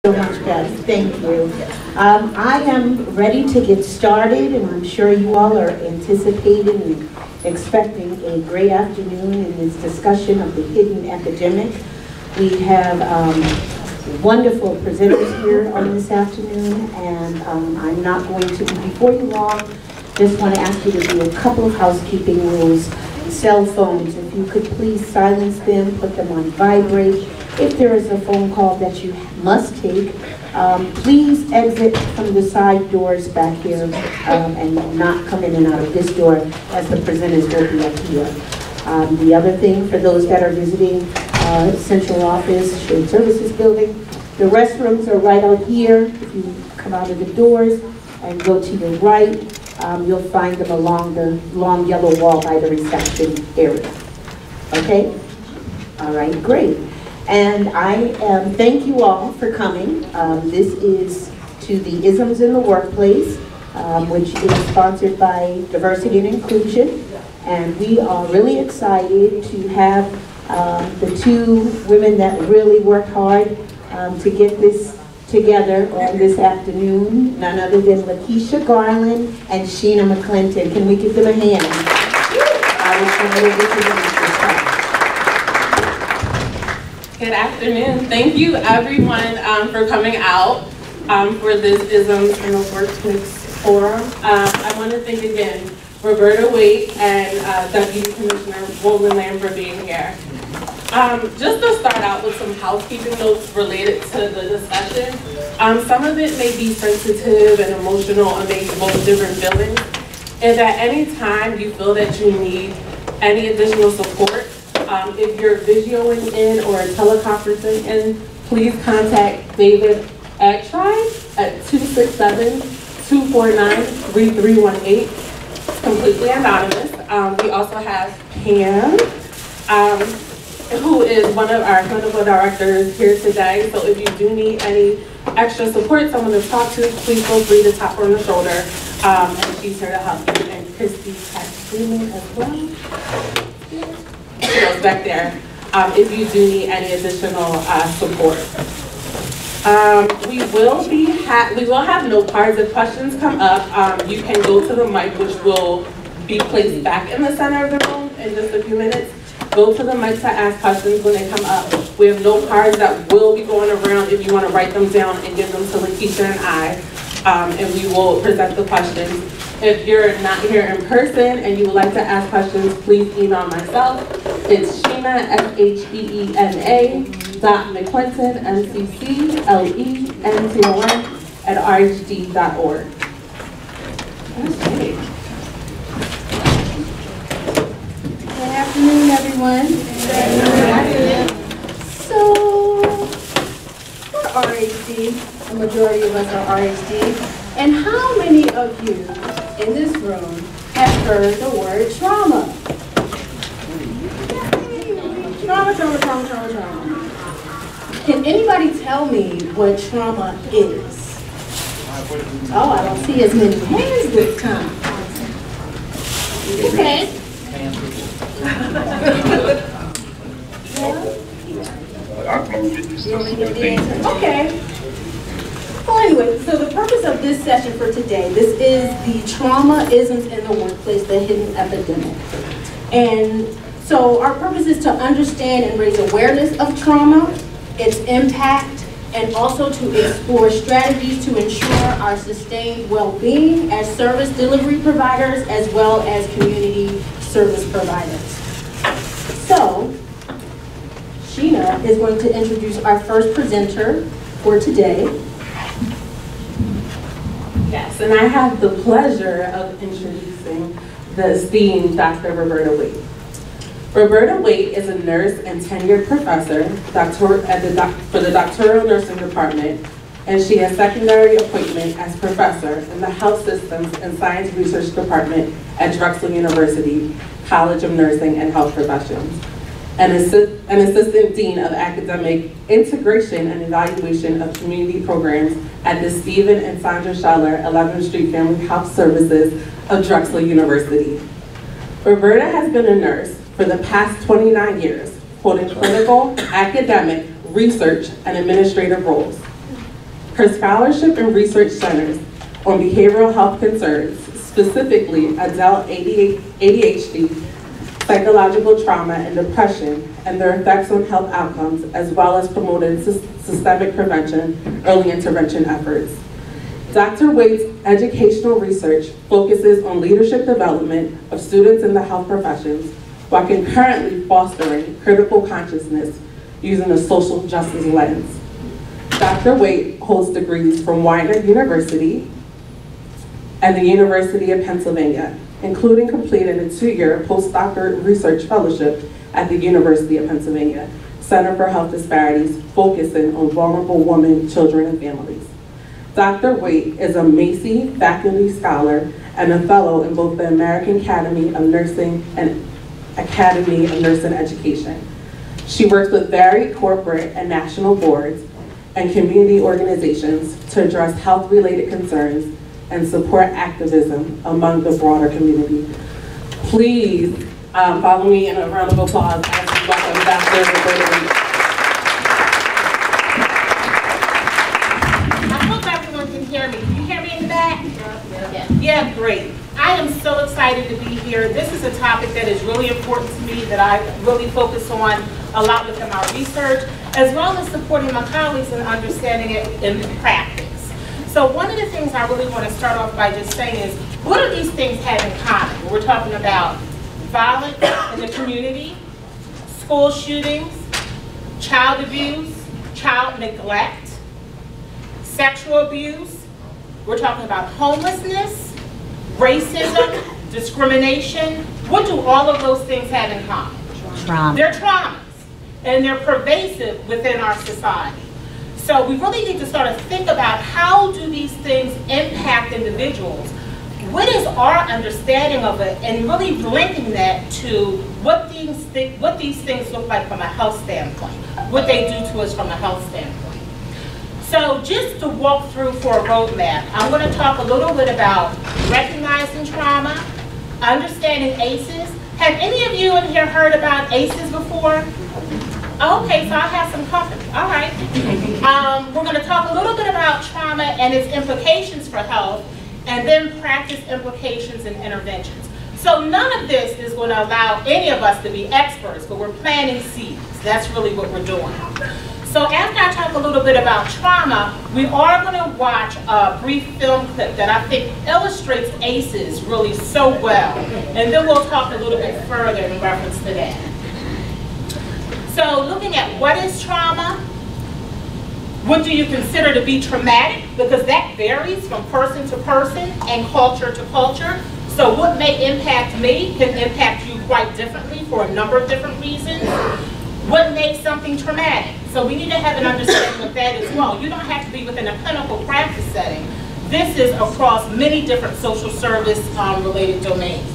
So much, Beth. Thank you. I am ready to get started, and I'm sure you all are anticipating and expecting a great afternoon in this discussion of the hidden epidemic. We have wonderful presenters here on this afternoon, and I'm not going to be before you long. Just want to ask you to do a couple of housekeeping rules. Cell phones, if you could please silence them, put them on vibrate. If there is a phone call that you must take, please exit from the side doors back here and not come in and out of this door, as the presenters will be up here. The other thing, for those that are visiting Central Office, Shared Services Building, the restrooms are right out here. If you come out of the doors and go to your right, you'll find them along the long yellow wall by the reception area. Okay? All right, great. And I thank you all for coming. This is to the Isms in the Workplace, which is sponsored by Diversity and Inclusion. And we are really excited to have the two women that really worked hard to get this together on this afternoon, none other than Lakeisha Garland and Sheena McClinton. Can we give them a hand? Good afternoon. Thank you everyone for coming out for this Isms in the Workplace Forum. I want to thank again Roberta Waite and Deputy Commissioner Roland for being here. Just to start out with some housekeeping notes related to the discussion, some of it may be sensitive and emotional and may evoke different feelings. If at any time you feel that you need any additional support, if you're videoing in or teleconferencing in, please contact David Agtry at 267-249-3318. It's completely anonymous. We also have Pam, who is one of our clinical directors here today. So if you do need any extra support, someone to talk to, please feel free to tap her on the shoulder, and she's here to help you. And Christy's screaming as well. She goes back there if you do need any additional support. We will have note cards. If questions come up, you can go to the mic, which will be placed back in the center of the room in just a few minutes. Go to the mic to ask questions when they come up. We have note cards that will be going around if you want to write them down and give them to Lakeisha and I, and we will present the questions. If you're not here in person and you would like to ask questions, please email myself. It's Sheena, SHEENA.McClinton, MCCLENTON @RHD.org. Okay. Good afternoon, everyone. Good afternoon. So, we're RHD. A majority of us are RHD. And how many of you in this room have heard the word trauma? Trauma. Can anybody tell me what trauma is? Oh, I don't see as many hands this time. Okay. Okay. Well, anyway, so the purpose of this session for today, this is the trauma isms in the workplace, the hidden epidemic. And so our purpose is to understand and raise awareness of trauma, its impact, and also to explore strategies to ensure our sustained well-being as service delivery providers as well as community service providers. So, Sheena is going to introduce our first presenter for today. Yes, and I have the pleasure of introducing the esteemed Dr. Roberta Waite. Roberta Waite is a nurse and tenured professor for the doctoral nursing department, and she has secondary appointment as professor in the Health Systems and Science Research Department at Drexel University College of Nursing and Health Professions, and an assistant dean of academic integration and evaluation of community programs at the Stephen and Sandra Scheller 11th Street Family Health Services of Drexel University. Roberta has been a nurse for the past 29 years, holding clinical, academic, research, and administrative roles. Her scholarship and research centers on behavioral health concerns, specifically adult ADHD, psychological trauma, and depression, and their effects on health outcomes, as well as promoting systemic prevention, early intervention efforts. Dr. Waite's educational research focuses on leadership development of students in the health professions, while concurrently fostering critical consciousness using a social justice lens. Dr. Waite holds degrees from Widener University and the University of Pennsylvania, including completing a 2-year postdoctoral research fellowship at the University of Pennsylvania Center for Health Disparities, focusing on vulnerable women, children, and families. Dr. Waite is a Macy faculty scholar and a fellow in both the American Academy of Nursing and Academy of Nursing Education. She works with varied corporate and national boards and community organizations to address health-related concerns and support activism among the broader community. Please follow me in a round of applause as we welcome Dr. Roberta Waite. I hope everyone can hear me. Can you hear me in the back? Yeah, great. I am so excited to be here. This is a topic that is really important to me, that I really focus on a lot within my research, as well as supporting my colleagues in understanding it in practice. So one of the things I really want to start off by just saying is, what do these things have in common? We're talking about violence in the community, school shootings, child abuse, child neglect, sexual abuse. We're talking about homelessness, racism, discrimination. What do all of those things have in common? Trauma. They're traumas, and they're pervasive within our society. So we really need to start to think about, how do these things impact individuals? What is our understanding of it, and really linking that to what these things look like from a health standpoint, what they do to us from a health standpoint. So just to walk through for a roadmap, I'm going to talk a little bit about recognizing trauma, understanding ACEs. Have any of you in here heard about ACEs before? Okay, so I have some company. All right. We're going to talk a little bit about trauma and its implications for health, and then practice implications and interventions. So none of this is going to allow any of us to be experts, but we're planting seeds. That's really what we're doing. So after I talk a little bit about trauma, we are going to watch a brief film clip that I think illustrates ACEs really so well. And then we'll talk a little bit further in reference to that. So looking at what is trauma, what do you consider to be traumatic? Because that varies from person to person and culture to culture. So what may impact me can impact you quite differently for a number of different reasons. What makes something traumatic? So we need to have an understanding of that as well. You don't have to be within a clinical practice setting. This is across many different social service related domains.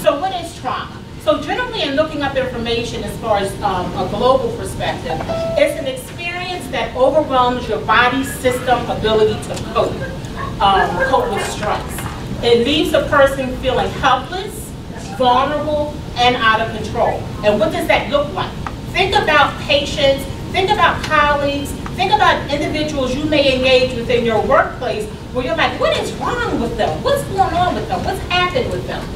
So what is trauma? So generally, in looking up information as far as a global perspective, it's an experience that overwhelms your body's system ability to cope with stress. It leaves a person feeling helpless, vulnerable, and out of control. And what does that look like? Think about patients, think about colleagues, think about individuals you may engage within your workplace where you're like, what is wrong with them? What's going on with them? What's happened with them?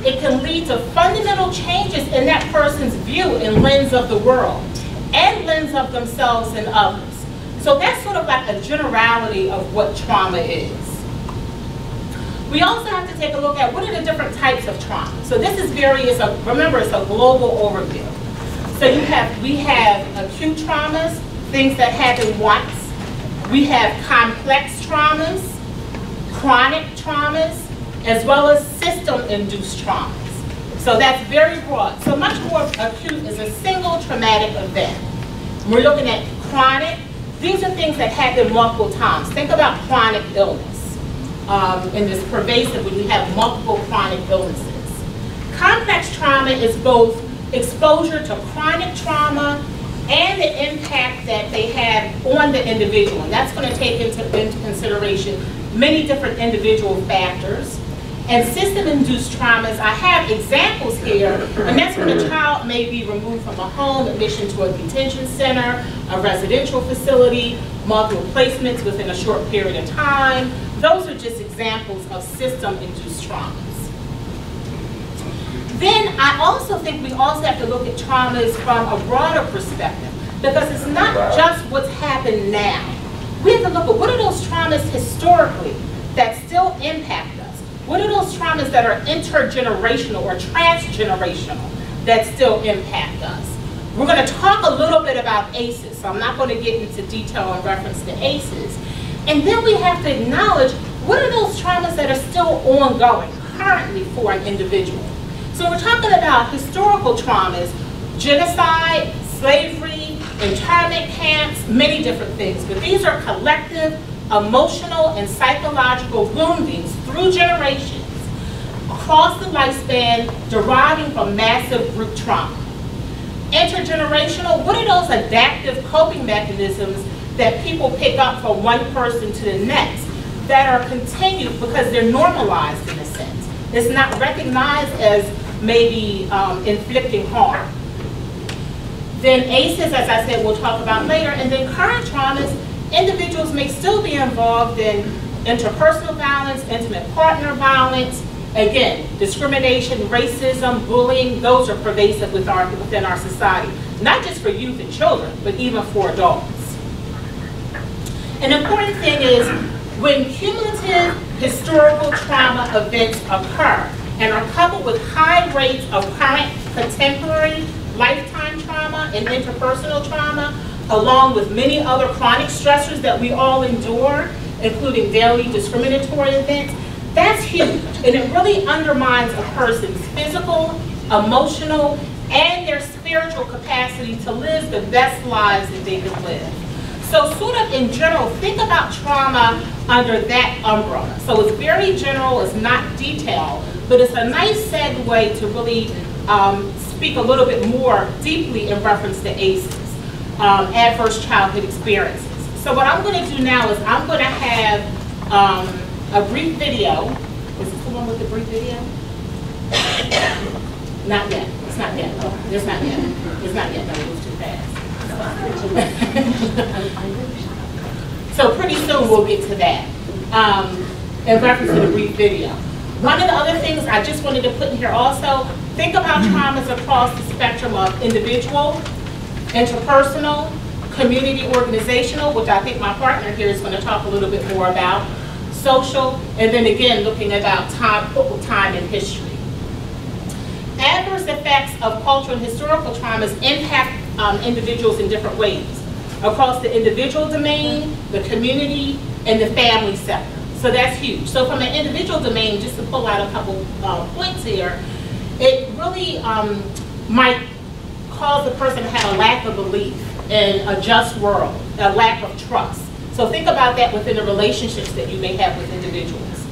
It can lead to fundamental changes in that person's view and lens of the world, and lens of themselves and others. So that's sort of like a generality of what trauma is. We also have to take a look at what are the different types of trauma. So this is remember, it's a global overview. So we have acute traumas, things that happen once. We have complex traumas, chronic traumas, as well as system-induced traumas. So that's very broad. So much more acute is a single traumatic event. We're looking at chronic. These are things that happen multiple times. Think about chronic illness. And this pervasive when you have multiple chronic illnesses. Complex trauma is both exposure to chronic trauma and the impact that they have on the individual. And that's going to take into consideration many different individual factors. And system-induced traumas, I have examples here, and that's when a child may be removed from a home, admission to a detention center, a residential facility, multiple placements within a short period of time. Those are just examples of system-induced traumas. Then I also think we also have to look at traumas from a broader perspective, because it's not just what's happened now. We have to look at what are those traumas historically that still impact us? What are those traumas that are intergenerational or transgenerational that still impact us? We're going to talk a little bit about ACEs, so I'm not going to get into detail in reference to ACEs. And then we have to acknowledge what are those traumas that are still ongoing currently for an individual. So we're talking about historical traumas, genocide, slavery, internment camps, many different things, but these are collective emotional and psychological woundings through generations across the lifespan deriving from massive group trauma. Intergenerational, what are those adaptive coping mechanisms that people pick up from one person to the next that are continued because they're normalized in a sense? It's not recognized as maybe inflicting harm. Then ACEs, as I said, we'll talk about later, and then current traumas, individuals may still be involved in interpersonal violence, intimate partner violence, again, discrimination, racism, bullying, those are pervasive within our society, not just for youth and children, but even for adults. An important thing is when cumulative historical trauma events occur and are coupled with high rates of current contemporary lifetime trauma and interpersonal trauma, along with many other chronic stressors that we all endure, including daily discriminatory events, that's huge. And it really undermines a person's physical, emotional, and their spiritual capacity to live the best lives that they could live. So sort of in general, think about trauma under that umbrella. So it's very general, it's not detailed, but it's a nice segue to really speak a little bit more deeply in reference to ACEs. Adverse childhood experiences. So what I'm going to do now is I'm going to have a brief video. Is this the one with the brief video? Not yet. It's not yet. Oh, it's not yet. It's not yet. That moves too fast. So pretty soon we'll get to that in reference to the brief video. One of the other things I just wanted to put in here also, think about traumas across the spectrum of individual, interpersonal, community organizational, which I think my partner here is going to talk a little bit more about, social, and then again looking about time and history. Adverse effects of cultural and historical traumas impact individuals in different ways across the individual domain, the community, and the family sector. So that's huge. So from an individual domain, just to pull out a couple points here, it really might cause the person to have a lack of belief in a just world, a lack of trust. So think about that within the relationships that you may have with individuals.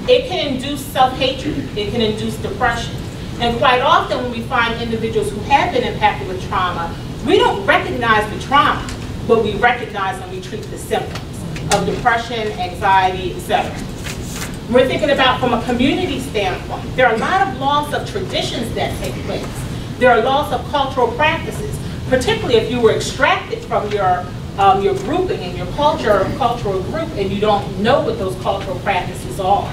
It can induce self-hatred, it can induce depression. And quite often when we find individuals who have been impacted with trauma, we don't recognize the trauma, but we recognize and we treat the symptoms of depression, anxiety, etc. We're thinking about from a community standpoint, there are a lot of loss of traditions that take place. There are loss of cultural practices, particularly if you were extracted from your grouping and your cultural group and you don't know what those cultural practices are.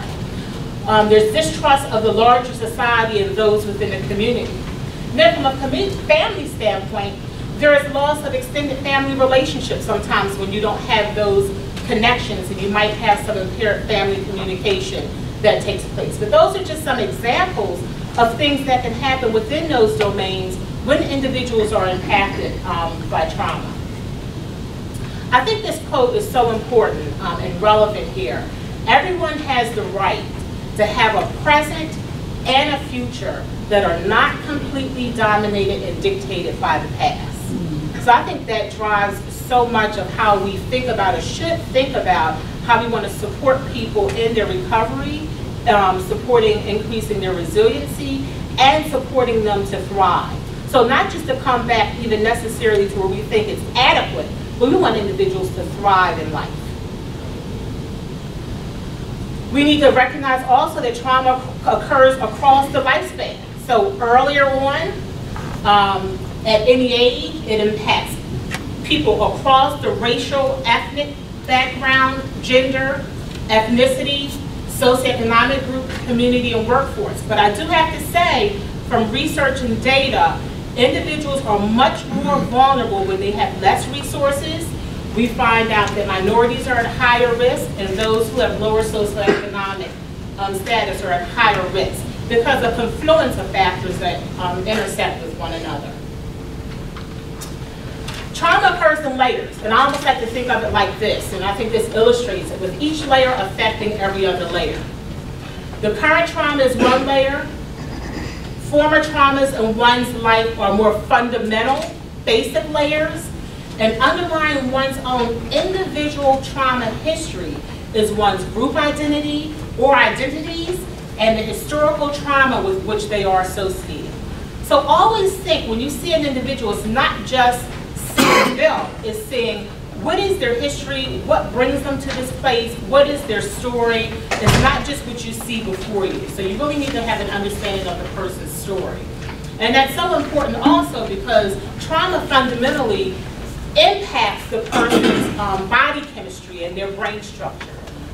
There's distrust of the larger society and those within the community. Then from a family standpoint, there is loss of extended family relationships sometimes when you don't have those connections and you might have some impaired family communication that takes place. But those are just some examples of things that can happen within those domains when individuals are impacted by trauma. I think this quote is so important and relevant here. Everyone has the right to have a present and a future that are not completely dominated and dictated by the past. So I think that drives so much of how we think about or should think about how we want to support people in their recovery, supporting increasing their resiliency, and supporting them to thrive. So not just to come back even necessarily to where we think it's adequate, but we want individuals to thrive in life. We need to recognize also that trauma occurs across the lifespan. So earlier on, at any age, it impacts people across the racial, ethnic background, gender, ethnicity, socioeconomic group, community, and workforce. But I do have to say, from research and data, individuals are much more vulnerable when they have less resources. We find out that minorities are at higher risk, and those who have lower socioeconomic status are at higher risk because of confluence of factors that intersect with one another. Trauma occurs in layers, and I almost like to think of it like this, and I think this illustrates it, with each layer affecting every other layer. The current trauma is one layer. Former traumas in one's life are more fundamental, basic layers, and underlying one's own individual trauma history is one's group identity or identities and the historical trauma with which they are associated. So always think, when you see an individual, it's not just seeing them, it's seeing what is their history, what brings them to this place, what is their story. It's not just what you see before you. So you really need to have an understanding of the person's story. And that's so important also because trauma fundamentally impacts the person's body chemistry and their brain structure.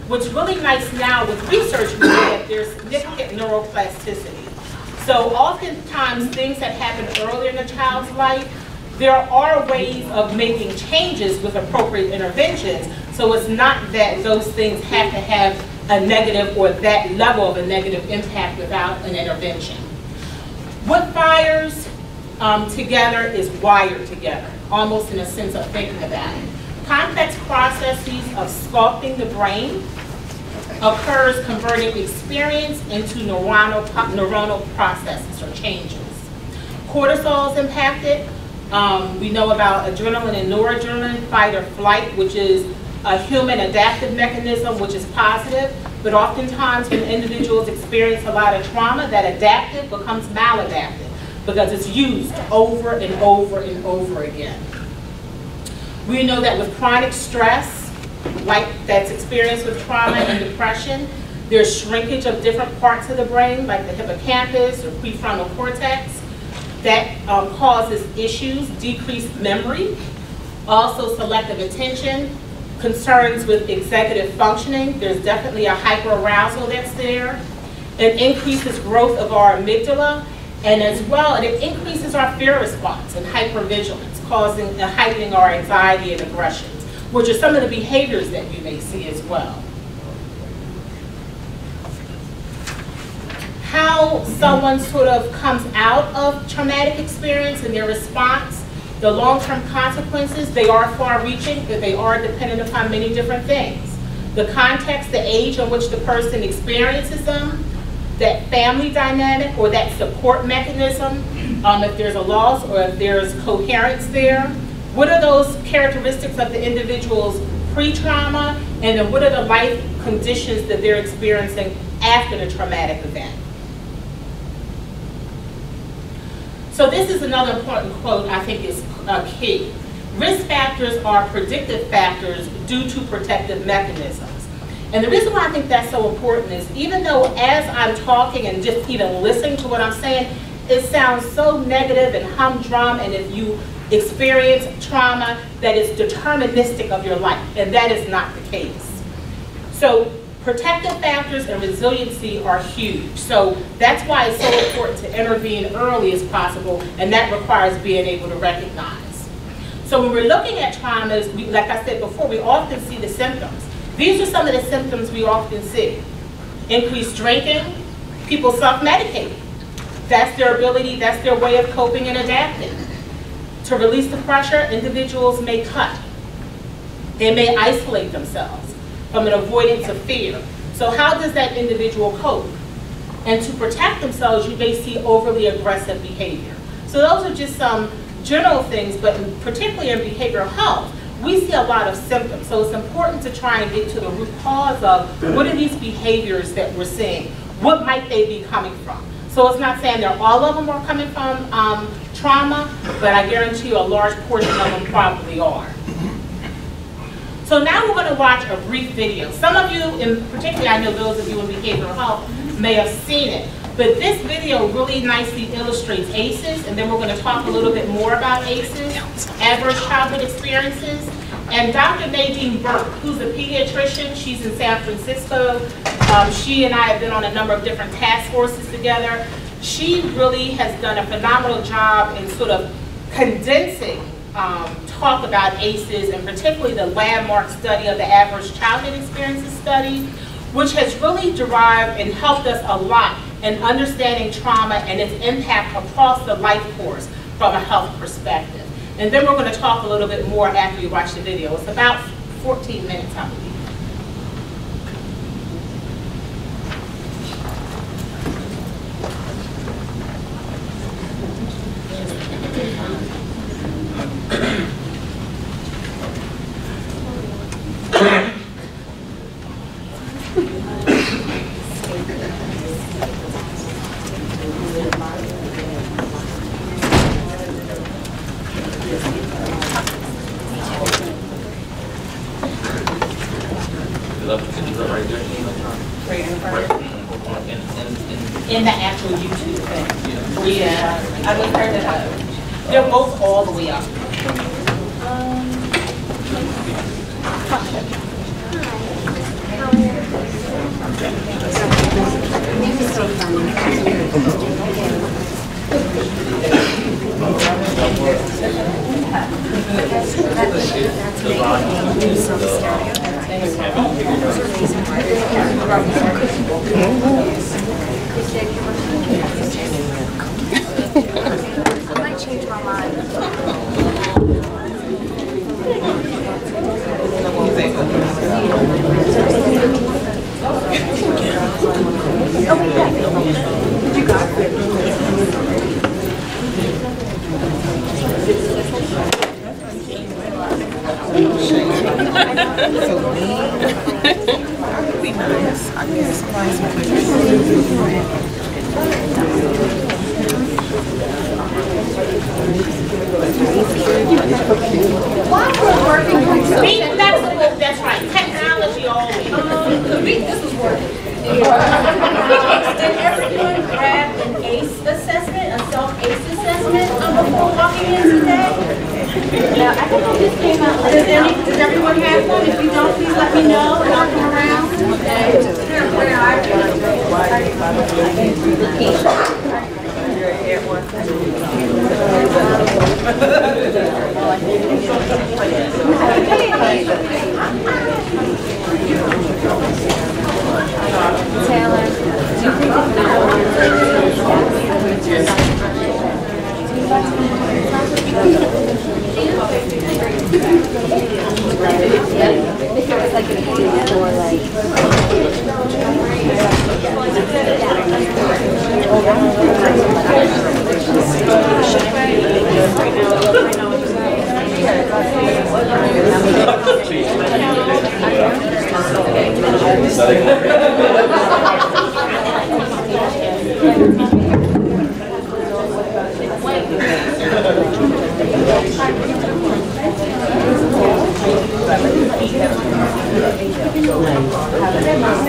What's really nice now with research is that there's significant neuroplasticity. So oftentimes things that happen earlier in a child's life, there are ways of making changes with appropriate interventions. So it's not that those things have to have a negative or that level of a negative impact without an intervention. What fires together is wired together, almost in a sense of thinking about it. Complex processes of sculpting the brain occurs converting experience into neuronal processes or changes. Cortisol is impacted. We know about adrenaline and noradrenaline, fight or flight, which is a human adaptive mechanism, which is positive. But oftentimes when individuals experience a lot of trauma, that adaptive becomes maladaptive because it's used over and over and over again. We know that with chronic stress, like that's experienced with trauma and depression, there's shrinkage of different parts of the brain, like the hippocampus or prefrontal cortex, that causes issues, decreased memory, also selective attention, concerns with executive functioning. There's definitely a hyperarousal that's there. It increases growth of our amygdala, and as well, it increases our fear response and hypervigilance, causing heightening our anxiety and aggressions, which are some of the behaviors that you may see as well. How someone sort of comes out of traumatic experience and their response, the long-term consequences, they are far-reaching, but they are dependent upon many different things. The context, the age in which the person experiences them, that family dynamic or that support mechanism, if there's a loss or if there's coherence there. What are those characteristics of the individual's pre-trauma, and then what are the life conditions that they're experiencing after the traumatic event? So this is another important quote I think is key. Risk factors are predictive factors due to protective mechanisms. And the reason why I think that's so important is even though as I'm talking and just even listening to what I'm saying, it sounds so negative and humdrum, and if you experience trauma, that is deterministic of your life, and that is not the case. So protective factors and resiliency are huge. So that's why it's so important to intervene early as possible, and that requires being able to recognize. So when we're looking at traumas, like I said before, we often see the symptoms. These are some of the symptoms we often see. Increased drinking, people self-medicate. That's their ability, that's their way of coping and adapting. To release the pressure, individuals may cut. They may isolate themselves from an avoidance of fear. So how does that individual cope? And to protect themselves, you may see overly aggressive behavior. So those are just some general things, but particularly in behavioral health, we see a lot of symptoms. So it's important to try and get to the root cause of what are these behaviors that we're seeing? What might they be coming from? So it's not saying that all of them are coming from trauma, but I guarantee you a large portion of them probably are. So now we're going to watch a brief video. Some of you, and particularly I know those of you in behavioral health, may have seen it. But this video really nicely illustrates ACEs, and then we're going to talk a little bit more about ACEs, adverse childhood experiences. And Dr. Nadine Burke, who's a pediatrician, she's in San Francisco. She and I have been on a number of different task forces together. She really has done a phenomenal job in sort of condensing talk about ACEs, and particularly the landmark study of the Adverse Childhood Experiences study, which has really derived and helped us a lot in understanding trauma and its impact across the life course from a health perspective. And then we're going to talk a little bit more after you watch the video. It's about 14 minutes, I believe. In the actual YouTube thing. Yeah, I would turn it up. They're both all the way up. I might change my mind. You got Be nice. I guess Be flexible, that's right. Technology always. This was working. Did everyone grab an ACE assessment, a self-ACE assessment before walking in today? Yeah, I think I just came out. Does everyone have one? If you don't, please let me know and I'll come around. Taylor, do you think it's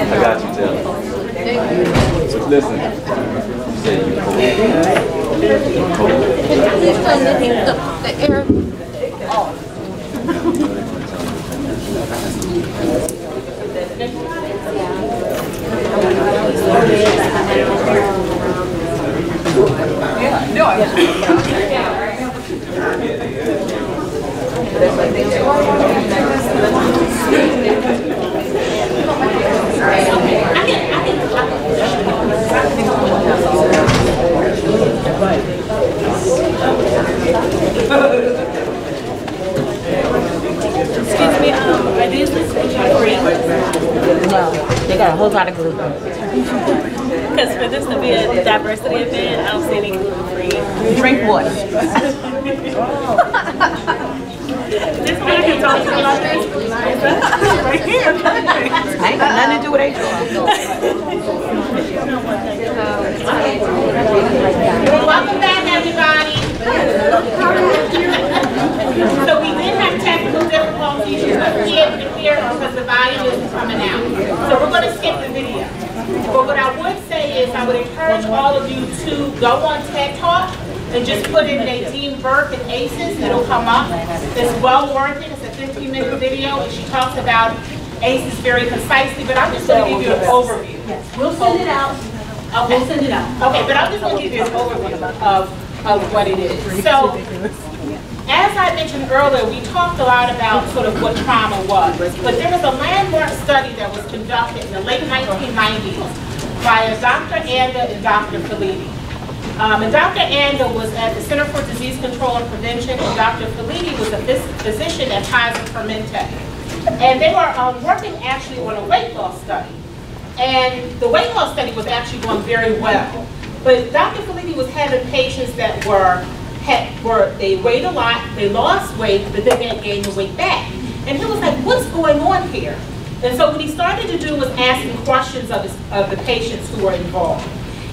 I got you, Taylor. So listen. You said you the air? Excuse me, are these free? no. They got a whole lot of gluten. Because for this to be a diversity event, I don't see any gluten-free. Drink water. This one I can talk to you about this. Right here. I ain't got nothing to do with HR. Welcome back, everybody. So we did have technical difficulties difficulties. You wouldn't be able to hear because the volume isn't coming out. So we're going to skip the video. But what I would say is I would encourage all of you to go on TED Talk and just put in Nadine Burke and ACEs, and it'll come up. It's well worth it. It's a 15-minute video, and she talks about ACEs very concisely, but I'm just going to give you an overview. Yes, we'll send it out. Okay. We'll send it out. Okay, but I'm just going to give you an overview of what it is. So, as I mentioned earlier, we talked a lot about sort of what trauma was, but there was a landmark study that was conducted in the late 1990s by Dr. Anda and Dr. Felitti. And Dr. Anda was at the Center for Disease Control and Prevention, and Dr. Felitti was a physician at Kaiser Permanente. And they were working actually on a weight loss study. And the weight loss study was actually going very well. But Dr. Felitti was having patients that they weighed a lot, they lost weight, but then they gained the weight back. And he was like, what's going on here? And so what he started to do was asking questions of the patients who were involved.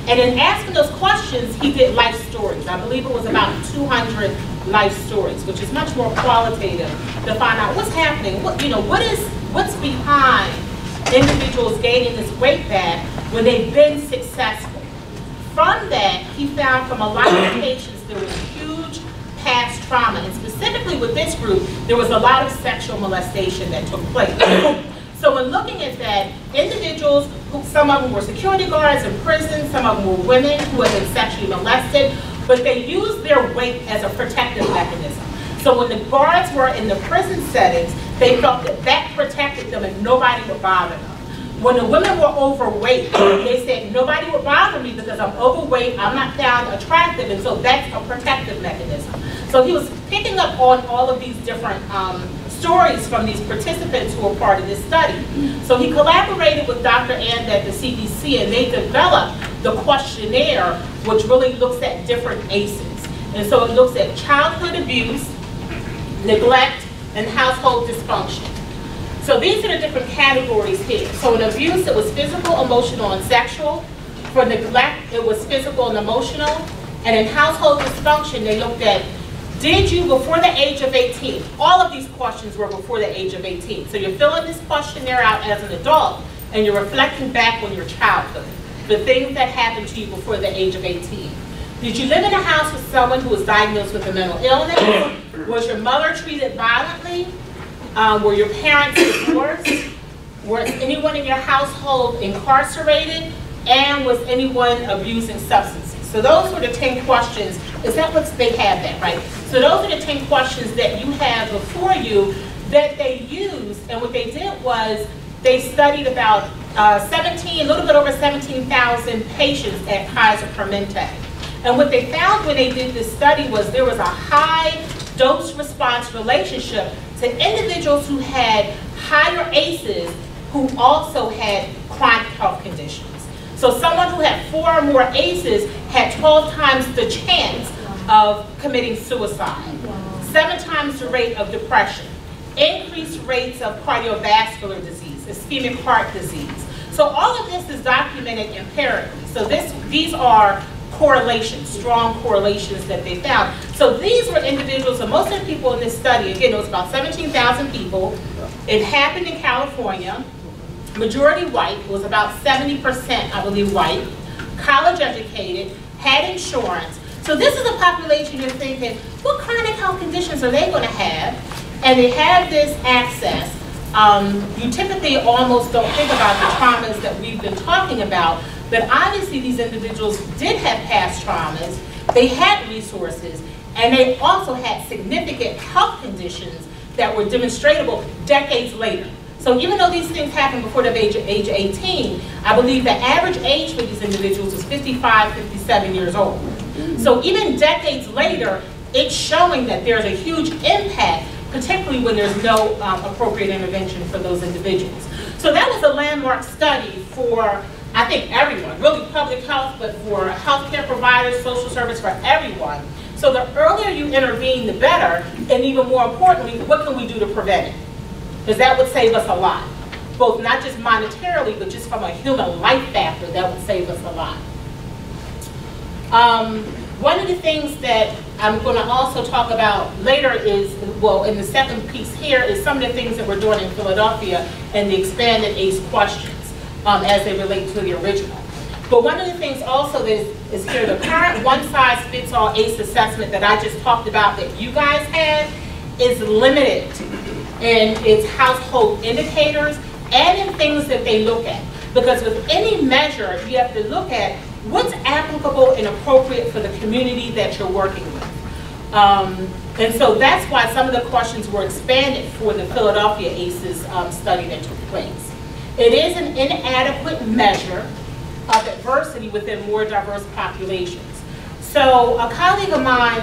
And in asking those questions, he did life stories. I believe it was about 200 life stories, which is much more qualitative to find out what's happening, what's behind individuals gaining this weight back when they've been successful. From that, he found from a lot of patients there was huge past trauma, and specifically with this group, there was a lot of sexual molestation that took place. So when looking at that, individuals, some of them were security guards in prison, some of them were women who had been sexually molested, but they used their weight as a protective mechanism. So when the guards were in the prison settings, they felt that that protected them and nobody would bother them. When the women were overweight, they said, nobody would bother me because I'm overweight, I'm not found attractive, and so that's a protective mechanism. So he was picking up on all of these different stories from these participants who were part of this study. So he collaborated with Dr. Anda at the CDC, and they developed the questionnaire, which really looks at different ACEs. And so it looks at childhood abuse, neglect, and household dysfunction. So these are the different categories here. So in abuse, it was physical, emotional, and sexual. For neglect, it was physical and emotional. And in household dysfunction, they looked at, did you before the age of 18? All of these questions were before the age of 18. So you're filling this questionnaire out as an adult, and you're reflecting back on your childhood, the things that happened to you before the age of 18. Did you live in a house with someone who was diagnosed with a mental illness? Was your mother treated violently? Were your parents divorced? Was anyone in your household incarcerated? And was anyone abusing substances? So those were the 10 questions. Is that what they have that, right? So those are the 10 questions that you have before you that they used. And what they did was they studied about a little bit over 17,000 patients at Kaiser Permanente. And what they found when they did this study was there was a high dose-response relationship to individuals who had higher ACEs who also had chronic health conditions. So someone who had 4 or more ACEs had 12 times the chance of committing suicide, 7 times the rate of depression, increased rates of cardiovascular disease, ischemic heart disease. So all of this is documented empirically. So these are correlations, strong correlations that they found. So these were individuals, and most of the people in this study, again, it was about 17,000 people. It happened in California, majority white, it was about 70%, I believe, white, college educated, had insurance. So this is a population you're thinking, what chronic health conditions are they going to have? And they have this access. You typically almost don't think about the traumas that we've been talking about, but obviously these individuals did have past traumas, they had resources, and they also had significant health conditions that were demonstrable decades later. So even though these things happened before the age of 18, I believe the average age for these individuals was 55, 57 years old. So even decades later, it's showing that there's a huge impact, particularly when there's no appropriate intervention for those individuals. So that was a landmark study for, I think, everyone, really public health, but for healthcare providers, social service, for everyone. So the earlier you intervene, the better, and even more importantly, what can we do to prevent it? Because that would save us a lot, both not just monetarily, but just from a human life factor, that would save us a lot. One of the things that I'm going to also talk about later is, well, in the second piece here, is some of the things that we're doing in Philadelphia and the expanded ACE questions as they relate to the original. But one of the things also that is here, the current one-size-fits-all ACE assessment that I just talked about that you guys had is limited in its household indicators and in things that they look at. Because with any measure, you have to look at what's applicable and appropriate for the community that you're working with. And so that's why some of the questions were expanded for the Philadelphia ACEs study that took place. It is an inadequate measure of adversity within more diverse populations. So a colleague of mine,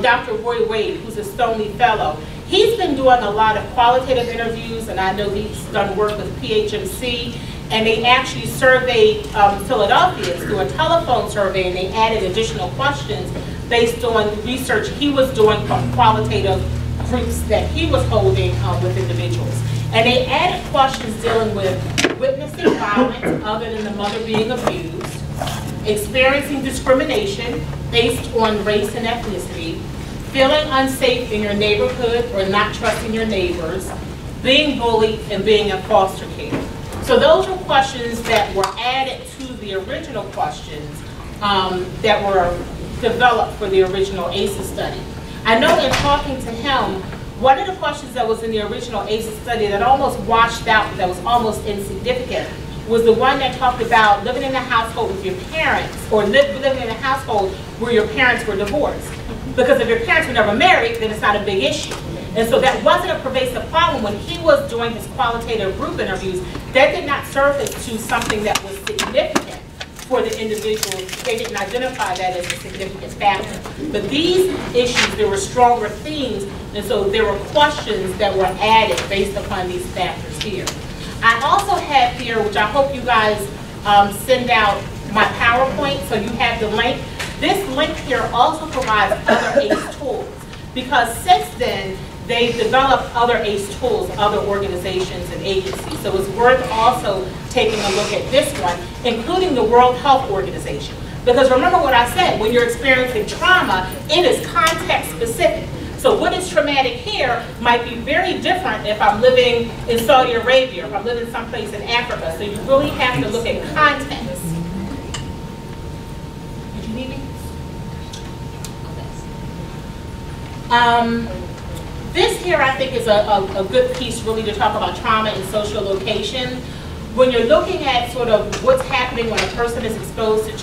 Dr. Roberta Waite, who's a Stoney Fellow, he's been doing a lot of qualitative interviews, and I know he's done work with PHMC, and they actually surveyed Philadelphians through a telephone survey, and they added additional questions based on research he was doing from qualitative groups that he was holding with individuals. And they added questions dealing with witnessing violence other than the mother being abused, experiencing discrimination based on race and ethnicity, feeling unsafe in your neighborhood or not trusting your neighbors, being bullied, and being in foster care. So those were questions that were added to the original questions that were developed for the original ACEs study. I know in talking to him, one of the questions that was in the original ACEs study that almost washed out, that was almost insignificant, was the one that talked about living in a household with your parents, or living in a household where your parents were divorced. Because if your parents were never married, then it's not a big issue. And so that wasn't a pervasive problem when he was doing his qualitative group interviews. That did not surface to something that was significant for the individuals. They didn't identify that as a significant factor. But these issues, there were stronger themes, and so there were questions that were added based upon these factors here. I also have here, which I hope you guys send out my PowerPoint, so you have the link. This link here also provides other ACE tools, because since then, they've developed other ACE tools, other organizations and agencies. So it's worth also taking a look at this one, including the World Health Organization. Because remember what I said, when you're experiencing trauma, it is context specific. So what is traumatic here might be very different if I'm living in Saudi Arabia, if I'm living someplace in Africa. So you really have to look at context. Did you need me? This here I think is a good piece really to talk about trauma in social location. When you're looking at sort of what's happening when a person is exposed to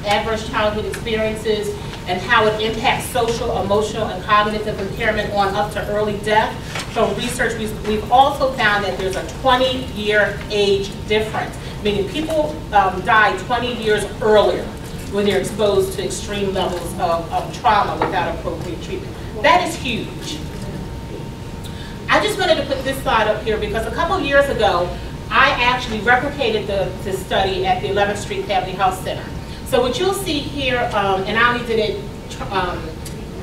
adverse childhood experiences and how it impacts social, emotional, and cognitive impairment on up to early death, from research we've also found that there's a 20-year age difference, meaning people die 20 years earlier when they're exposed to extreme levels of trauma without appropriate treatment. That is huge. I just wanted to put this slide up here because a couple years ago, I actually replicated the study at the 11th Street Family Health Center. So what you'll see here, and I only did it,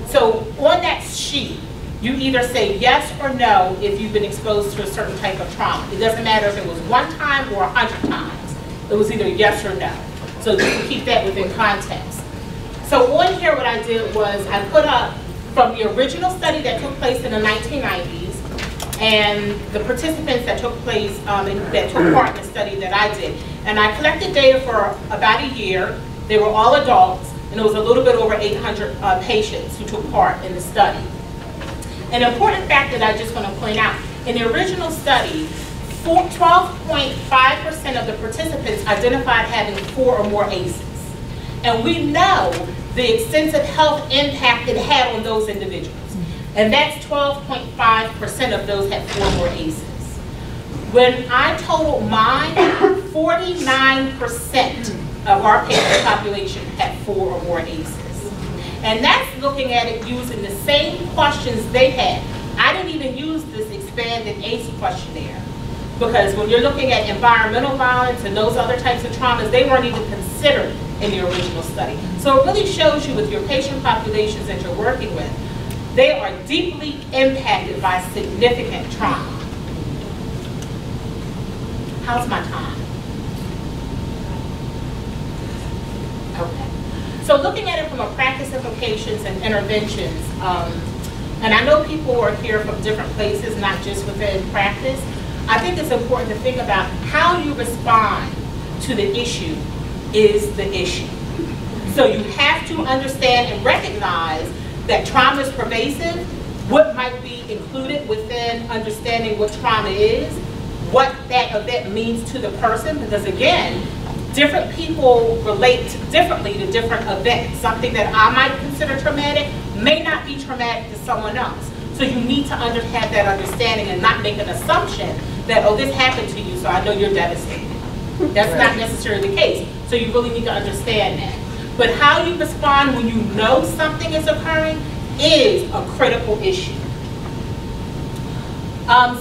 so on that sheet, you either say yes or no if you've been exposed to a certain type of trauma. It doesn't matter if it was 1 time or 100 times. It was either yes or no. So just to keep that within context. So on here what I did was I put up from the original study that took place in the 1990s, and the participants that took place, that took part in the study that I did. And I collected data for about a year. They were all adults, and it was a little bit over 800 patients who took part in the study. An important fact that I just want to point out, in the original study, 12.5% of the participants identified having 4 or more ACEs. And we know the extensive health impact it had on those individuals. And that's 12.5% of those had 4 or more ACEs. When I totaled mine, 49% of our patient population had 4 or more ACEs. And that's looking at it using the same questions they had. I didn't even use this expanded ACE questionnaire, because when you're looking at environmental violence and those other types of traumas, they weren't even considered in the original study. So it really shows you with your patient populations that you're working with, they are deeply impacted by significant trauma. How's my time? Okay. So So looking at it from a practice implications and interventions, and I know people are here from different places, not just within practice, I think it's important to think about how you respond to the issue is the issue. So you have to understand and recognize that trauma is pervasive, what might be included within understanding what trauma is, what that event means to the person, because again, different people relate differently to different events. Something that I might consider traumatic may not be traumatic to someone else. So you need to have that understanding and not make an assumption that, oh, this happened to you, so I know you're devastated. That's not necessarily the case. So you really need to understand that. But how you respond when you know something is occurring is a critical issue.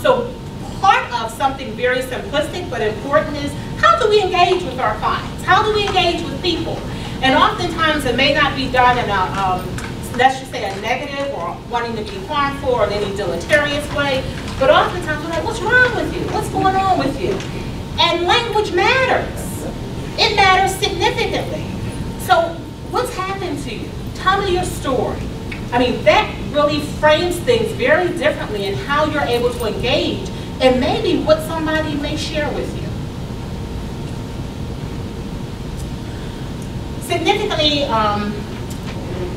So part of something very simplistic but important is, how do we engage with our clients? How do we engage with people? And oftentimes it may not be done in a, let's just say, a negative or wanting to be harmful or in any deleterious way, but oftentimes we're like, what's wrong with you? What's going on with you? And language matters. It matters significantly. So what's happened to you? Tell me your story. I mean, that really frames things very differently in how you're able to engage and maybe what somebody may share with you. Significantly,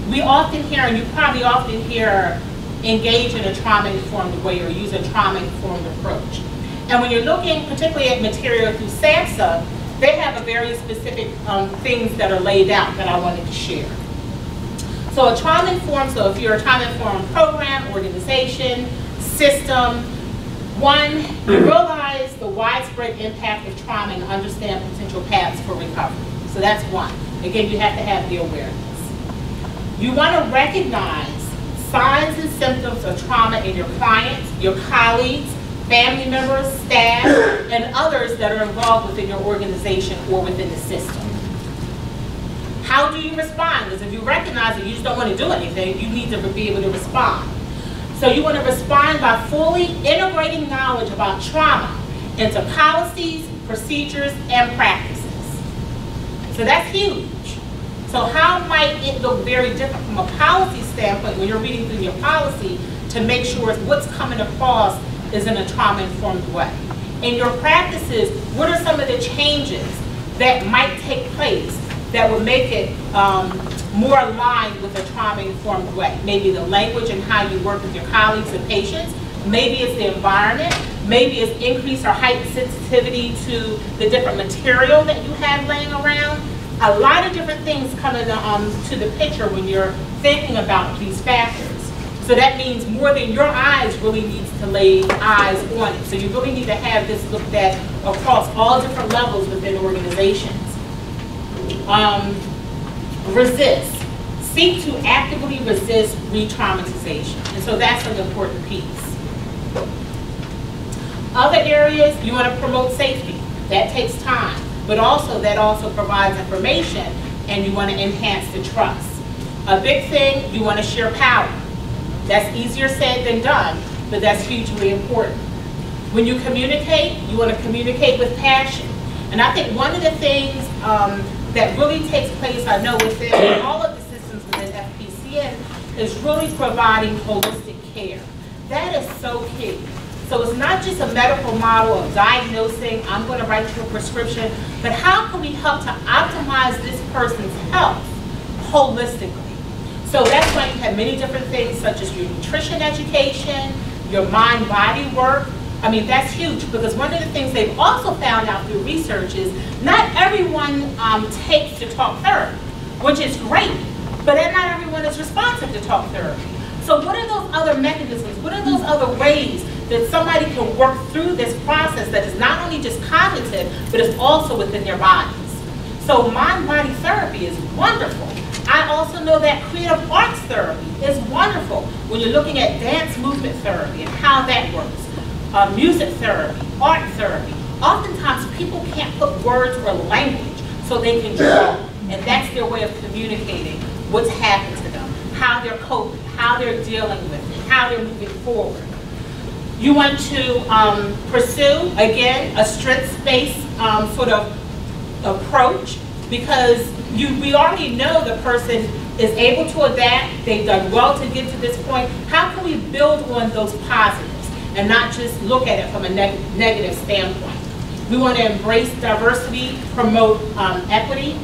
we often hear, and you probably often hear, engage in a trauma-informed way or use a trauma-informed approach. And when you're looking particularly at material through SAMHSA, they have a very specific things that are laid out that I wanted to share. So a trauma-informed, so if you're a trauma-informed program, organization, system, one, you realize the widespread impact of trauma and understand potential paths for recovery. So that's one. Again, you have to have the awareness. You want to recognize signs and symptoms of trauma in your clients, your colleagues, family members, staff, and others that are involved within your organization or within the system. How do you respond? Because if you recognize that you just don't want to do anything, you need to be able to respond. So you want to respond by fully integrating knowledge about trauma into policies, procedures, and practices. So that's huge. So how might it look very different from a policy standpoint when you're reading through your policy to make sure what's coming across is in a trauma-informed way? In your practices, what are some of the changes that might take place that would make it more aligned with a trauma-informed way? Maybe the language and how you work with your colleagues and patients. Maybe it's the environment. Maybe it's increased or heightened sensitivity to the different material that you have laying around. A lot of different things come to the picture when you're thinking about these factors. So that means more than your eyes really needs to lay eyes on it. So you really need to have this looked at across all different levels within organizations. Resist. Seek to actively resist re-traumatization. And so that's an important piece. Other areas, you want to promote safety. That takes time. But also, that also provides information, and you want to enhance the trust. A big thing, you want to share power. That's easier said than done, but that's hugely important. When you communicate, you want to communicate with passion. And I think one of the things that really takes place, I know within all of the systems within FPCN, is really providing holistic care. That is so key. So it's not just a medical model of diagnosing, I'm going to write you a prescription, but how can we help to optimize this person's health holistically? So that's why you have many different things such as your nutrition education, your mind-body work. I mean, that's huge, because one of the things they've also found out through research is not everyone takes to talk therapy, which is great, but not everyone is responsive to talk therapy. So what are those other mechanisms? What are those other ways that somebody can work through this process that is not only just cognitive, but is also within their bodies? So mind-body therapy is wonderful. I also know that creative arts therapy is wonderful when you're looking at dance movement therapy and how that works. Music therapy, art therapy. Oftentimes people can't put words or language so they can draw, and that's their way of communicating what's happened to them, how they're coping, how they're dealing with it, how they're moving forward. You want to pursue, again, a strengths-based sort of approach because we already know the person is able to adapt, they've done well to get to this point. How can we build on those positives and not just look at it from a negative standpoint? We want to embrace diversity, promote equity,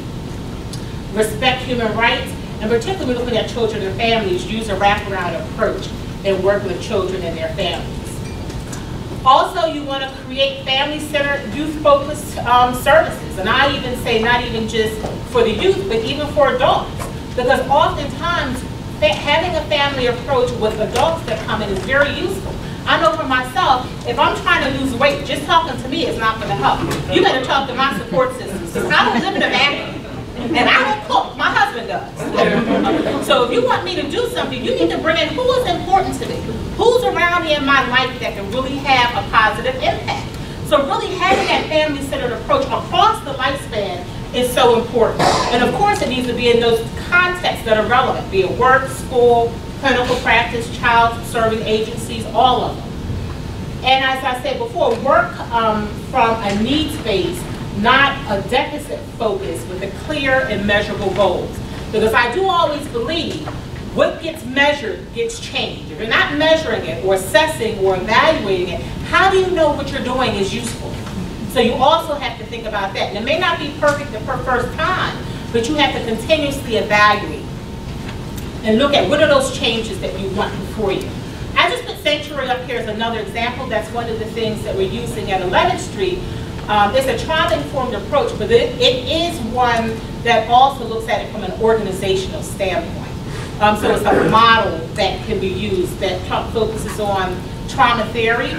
respect human rights, and particularly looking at children and families, use a wraparound approach and work with children and their families. Also, you want to create family-centered, youth-focused services. And I even say not even just for the youth, but even for adults. Because oftentimes, having a family approach with adults that come in is very useful. I know for myself, if I'm trying to lose weight, just talking to me is not going to help. You better talk to my support systems. Because I don't live in a vacuum. And I don't cook, my husband does. So if you want me to do something, you need to bring in who is important to me. Who's around me in my life that can really have a positive impact. So really having that family-centered approach across the lifespan is so important. And of course it needs to be in those contexts that are relevant, be it work, school, clinical practice, child serving agencies, all of them. And as I said before, work from a needs-based, not a deficit focus with a clear and measurable goals. Because I do always believe what gets measured gets changed. If you're not measuring it or assessing or evaluating it, how do you know what you're doing is useful? So you also have to think about that. And it may not be perfect the first time, but you have to continuously evaluate and look at what are those changes that you want for you. I just put Sanctuary up here as another example. That's one of the things that we're using at 11th Street. It's a trauma-informed approach, but it is one that also looks at it from an organizational standpoint. So it's a model that can be used that focuses on trauma theory.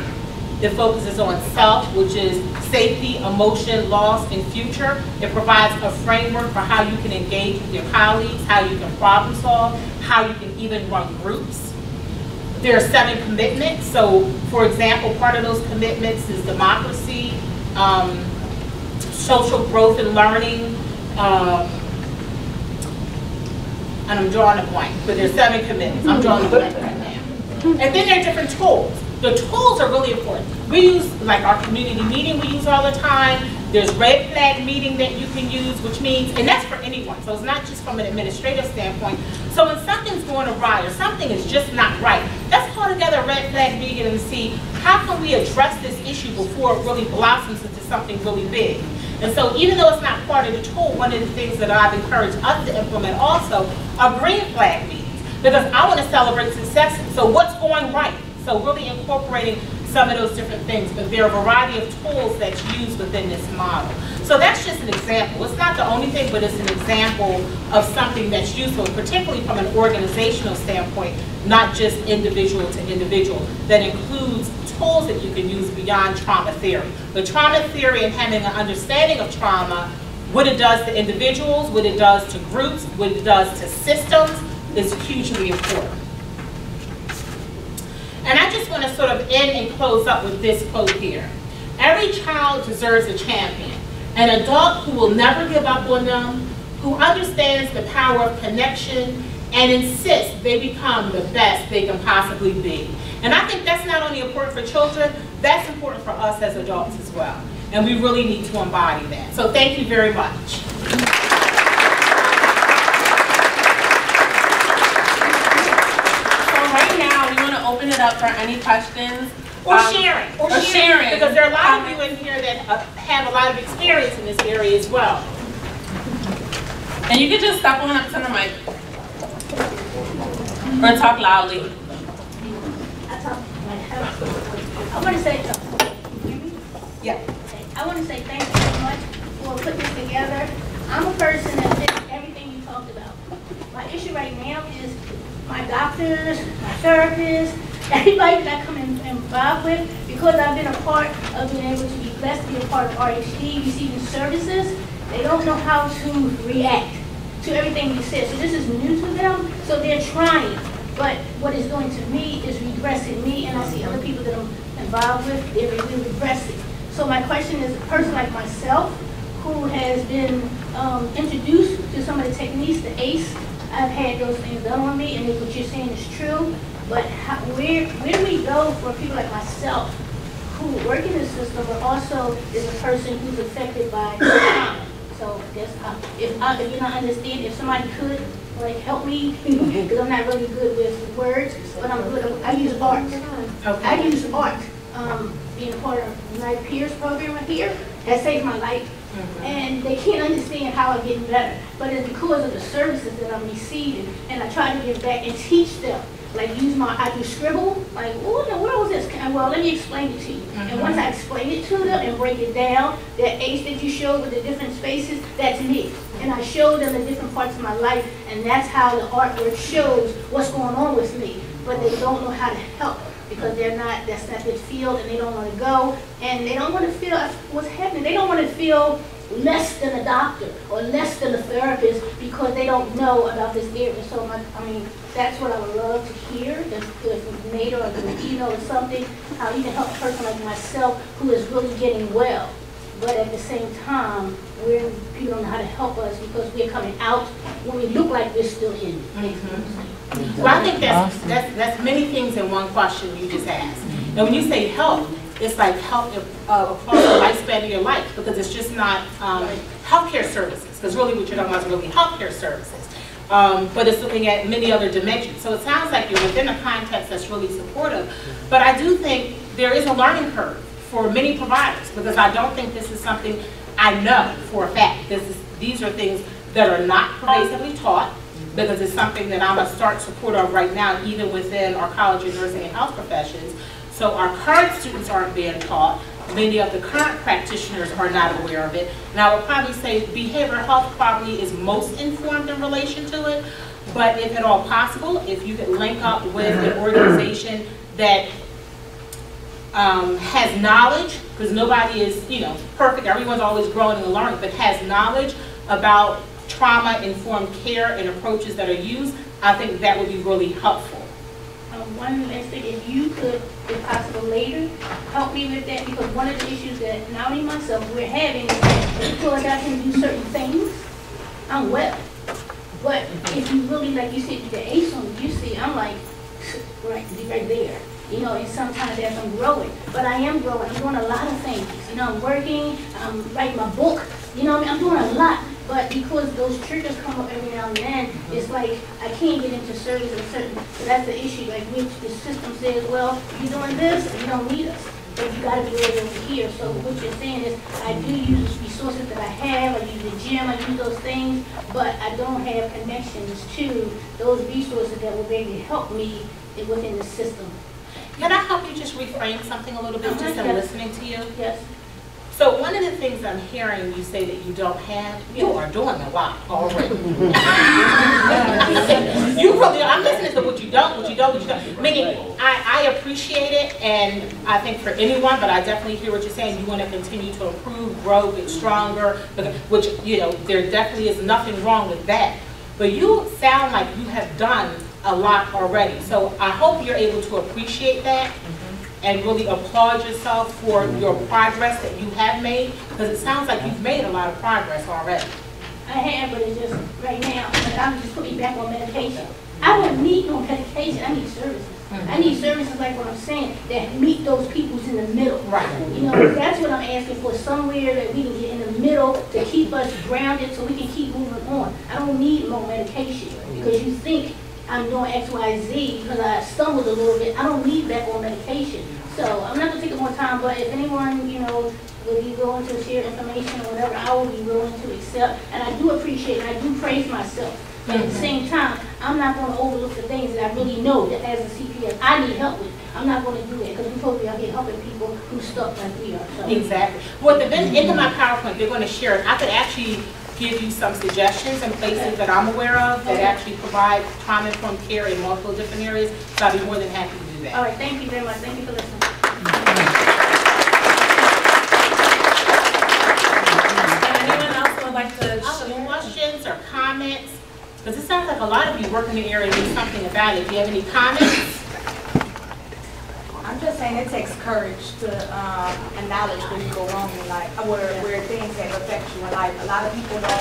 It focuses on self, which is safety, emotion, loss, and future. It provides a framework for how you can engage with your colleagues, how you can problem solve, how you can even run groups. There are 7 commitments. So, for example, part of those commitments is democracy, social growth and learning, and I'm drawing a blank, but there's 7 commitments. I'm drawing a blank right now. And then there are different tools. The tools are really important. We use, like our community meeting we use all the time. There's red flag meeting that you can use, which means, and that's for anyone, so it's not just from an administrative standpoint. So when something's going awry or something is just not right, let's call together a red flag meeting and see how can we address this issue before it really blossoms into something really big. And so even though it's not part of the tool, one of the things that I've encouraged us to implement also are green flag meetings, because I want to celebrate successes. So what's going right? So really incorporating some of those different things, but there are a variety of tools that's used within this model. So that's just an example. It's not the only thing, but it's an example of something that's useful, particularly from an organizational standpoint, not just individual to individual, that includes tools that you can use beyond trauma theory. But trauma theory and having an understanding of trauma, what it does to individuals, what it does to groups, what it does to systems, is hugely important. And I just want to sort of end and close up with this quote here. Every child deserves a champion, an adult who will never give up on them, who understands the power of connection and insists they become the best they can possibly be. And I think that's not only important for children, that's important for us as adults as well. And we really need to embody that. So thank you very much. Open it up for any questions or sharing, because there are a lot of you in here that have a lot of experience in this area as well. And you can just step on up to the mic or talk loudly. I want to say something. Yeah. I want to say thank you so much for putting this together. I'm a person that fits everything you talked about. My issue right now is my doctors, my therapists, everybody that I come involved with, because I've been a part of being able to be blessed to be a part of RHD, receiving services, they don't know how to react to everything you said. So this is new to them, so they're trying. But what it's doing to me is regressing me, and I see other people that I'm involved with, they're regressing. So my question is, a person like myself, who has been introduced to some of the techniques, the ACE, I've had those things done on me, and what you're saying is true. But where do we go for people like myself who work in the system, but also is a person who's affected by trauma? So So that's if you don't understand, if somebody could like help me, because I'm not really good with words, but I'm good. I use art. Okay. I use art. Being a part of my peers program right here has saved my life. And they can't understand how I'm getting better. But it's because of the services that I'm receiving, and I try to give back and teach them. Like I do scribble, like, oh, no, what was this? Well, let me explain it to you. And once I explain it to them and break it down, that ace that you showed with the different spaces, that's me. And I show them the different parts of my life, and that's how the artwork shows what's going on with me. But they don't know how to help, because that's not their field, and they don't want to go, and they don't want to feel what's happening. They don't want to feel less than a doctor or less than a therapist because they don't know about this area. So, that's what I would love to hear, if Nate or an email or something, how you can help a person like myself who is really getting well. But at the same time, people don't know how to help us because we're coming out when we look like we're still in. Well, I think that's many things in one question you just asked. Now, when you say help, it's like help across the lifespan of your life, because it's just not healthcare services, because really what you're talking about is really healthcare services. But it's looking at many other dimensions. So it sounds like you're within a context that's really supportive. But I do think there is a learning curve for many providers, because I don't think this is something I know for a fact. These are things that are not pervasively taught, because it's something that I'm a start support of right now, even within our college of nursing and health professions. So our current students aren't being taught. Many of the current practitioners are not aware of it. And I would probably say behavioral health probably is most informed in relation to it. But if at all possible, if you could link up with an organization that has knowledge, because nobody is, perfect, everyone's always growing and learning, but has knowledge about trauma-informed care and approaches that are used, I think that would be really helpful. One last thing, if you could, if possible later, help me with that, because one of the issues that not only myself we're having is that because I can do certain things, I'm well. But if you really, like you said, the ace on you see, I'm like right there. And sometimes as I'm growing, but I am growing. I'm doing a lot of things. I'm working, I'm writing my book. I'm doing a lot. But because those triggers come up every now and then, it's like I can't get into service at a certain. So that's the issue. Like the system says, well, you're doing this, you don't need us, but you got to be right over here. So what you're saying is, I do use resources that I have. I use the gym. I use those things, but I don't have connections to those resources that will maybe help me within the system. Can I help you just reframe something a little bit, just in listening to you? Yes. So one of the things I'm hearing you say that you don't have, you are doing a lot already. I'm listening to what you don't. Meaning, I appreciate it, and I think for anyone, but I definitely hear what you're saying. You want to continue to improve, grow, get stronger, which, there definitely is nothing wrong with that. But you sound like you have done a lot already. So I hope you're able to appreciate that. And really applaud yourself for your progress that you have made, because it sounds like you've made a lot of progress already. I have, but it's just right now, I'm just putting me back on medication. I don't need no medication, I need services. I need services like what I'm saying, that meet those peoples in the middle. Right. That's what I'm asking for, somewhere that we can get in the middle to keep us grounded so we can keep moving on. I don't need more medication, because you think I'm doing X, Y, Z because I stumbled a little bit. I don't need back on medication. So I'm not going to take up more time, but if anyone, will be willing to share information or whatever, I will be willing to accept. And I do appreciate it, and I do praise myself. But at the same time, I'm not going to overlook the things that I really know that as a CPS I need help with. I'm not going to do that, because we're supposed to be out here helping people who stuck like we are. So. Exactly. Well, at the end of my PowerPoint, they're going to share it. I could actually give you some suggestions and places that I'm aware of that actually provide trauma-informed care in multiple different areas, so I'd be more than happy to do that. All right, thank you very much. Thank you for listening. Anyone else would like to share questions or comments? Because it sounds like a lot of you work in the area and do something about it. Do you have any comments? I'm just saying it takes courage to acknowledge when you go wrong in life, where things that affect you in life. A lot of people don't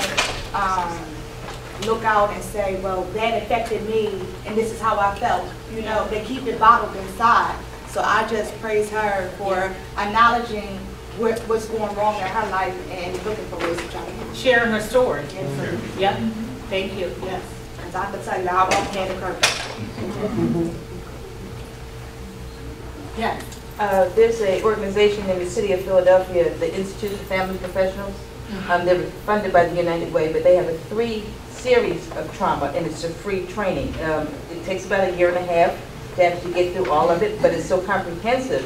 look out and say, well, that affected me and this is how I felt. They keep it bottled inside. So I just praise her for acknowledging what's going wrong in her life and looking for ways to try to help. Sharing her story. Yep. Thank you. Yes. Because I can tell you, I won't have the courage. Yes. There's an organization in the city of Philadelphia, the Institute of Family Professionals. They're funded by the United Way, but they have a 3-series of trauma, and it's a free training. It takes about 1.5 years to actually get through all of it, but it's so comprehensive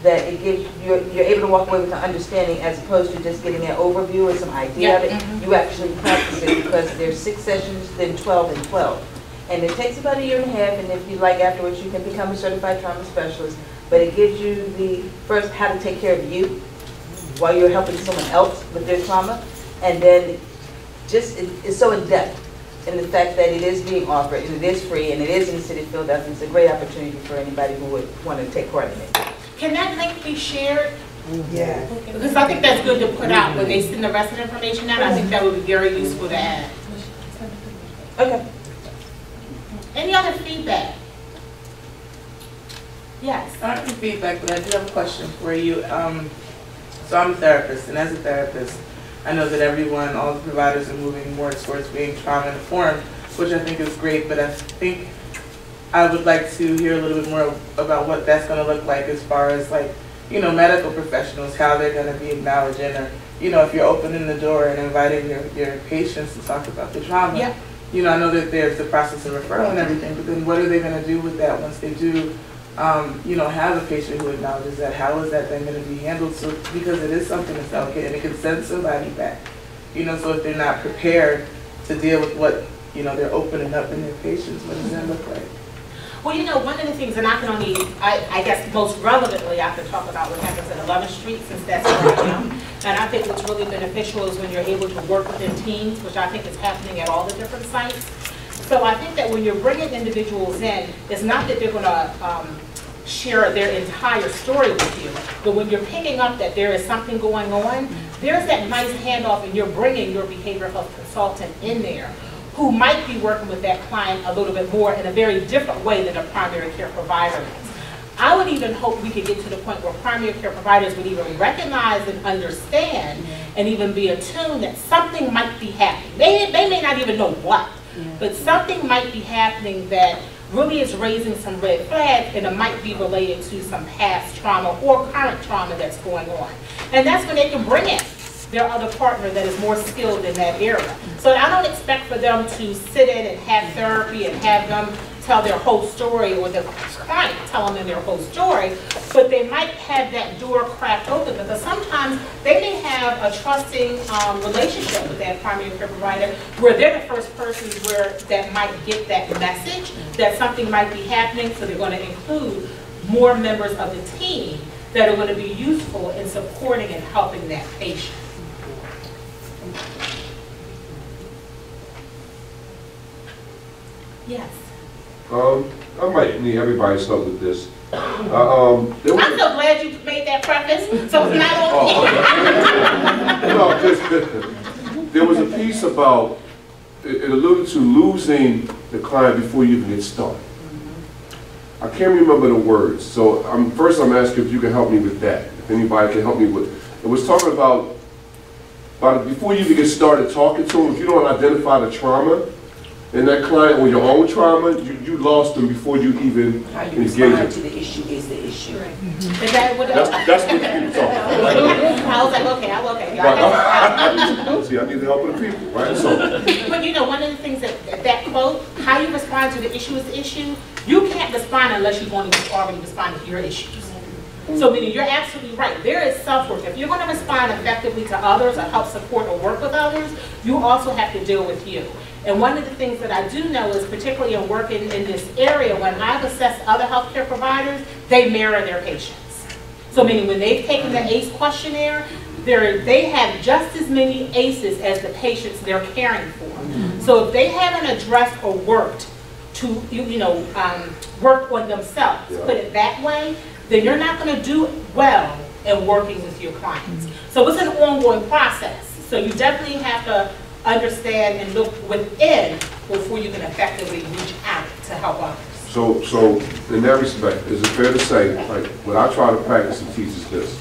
that it gives you're able to walk away with an understanding as opposed to just getting an overview or some idea of it. You actually practice it because there's 6 sessions, then 12 and 12. And it takes about 1.5 years, and if you like afterwards, you can become a certified trauma specialist. But it gives you the first how to take care of you while you're helping someone else with their trauma. And then just it's so in depth in the fact that it is being offered and it is free and it is in the city of Philadelphia. It's a great opportunity for anybody who would want to take part in it. Can that link be shared? Yeah. Because I think that's good to put out when they send the rest of the information out. I think that would be very useful to add. Okay. Any other feedback? Yes. I don't have feedback, but I do have a question for you. So I'm a therapist, and as a therapist, I know that everyone, all the providers are moving more towards being trauma-informed, which I think is great, but I think I would like to hear a little bit more about what that's going to look like as far as, like, you know, medical professionals, how they're going to be acknowledging, or, you know, if you're opening the door and inviting your patients to talk about the trauma. Yeah. You know, I know that there's the process of referral and everything, but then what are they going to do with that once they do, you know, have a patient who acknowledges that? How is that then going to be handled? So, because it is something that's delicate and it can send somebody back. You know, so if they're not prepared to deal with what, you know, they're opening up in their patients, what does that look like? Well, you know, one of the things, and I can only, I guess most relevantly, I could talk about what happens at 11th Street, since that's where I am. And I think what's really beneficial is when you're able to work within teams, which I think is happening at all the different sites. So I think that when you're bringing individuals in, it's not that they're going to share their entire story with you, but when you're picking up that there is something going on, there's that nice handoff, and you're bringing your behavioral health consultant in there who might be working with that client a little bit more in a very different way than a primary care provider is. I would even hope we could get to the point where primary care providers would even recognize and understand and even be attuned that something might be happening. They may not even know what, but something might be happening that really is raising some red flags, and it might be related to some past trauma or current trauma that's going on. And that's when they can bring in their other partner that is more skilled in that area. So I don't expect for them to sit in and have therapy and have them tell their whole story, or the client tell them their whole story, but they might have that door cracked open, because sometimes they may have a trusting relationship with that primary care provider where they're the first person that might get that message that something might be happening, so they're going to include more members of the team that are going to be useful in supporting and helping that patient. Yes. I might need everybody's help with this. I'm so glad you made that preface, so it's not on No, there was a piece about, it alluded to losing the client before you even get started. I can't remember the words, so first I'm asking if you can help me with that. If anybody can help me with, it was talking about before you even get started talking to them, if you don't identify the trauma in that client or your own trauma, you lost them before you even engage them. To the issue is the issue. Is that what that's what people talk about. I was like, okay. See, I need the help of the people, right? So, but you know, one of the things that quote, how you respond to the issue is the issue, you can't respond unless you're going to already respond to your issues. So meaning you're absolutely right. There is self-work. If you're going to respond effectively to others or help support or work with others, you also have to deal with you. And one of the things that I do know is, particularly in working in this area, when I've assessed other healthcare providers, they mirror their patients. So meaning when they've taken the ACE questionnaire, they have just as many ACEs as the patients they're caring for. So if they haven't addressed or worked to, work on themselves, put it that way, then you're not going to do well in working with your clients. So it's an ongoing process. So you definitely have to understand and look within before you can effectively reach out to help others. So in that respect, is it fair to say, like, what I try to practice and teach is this: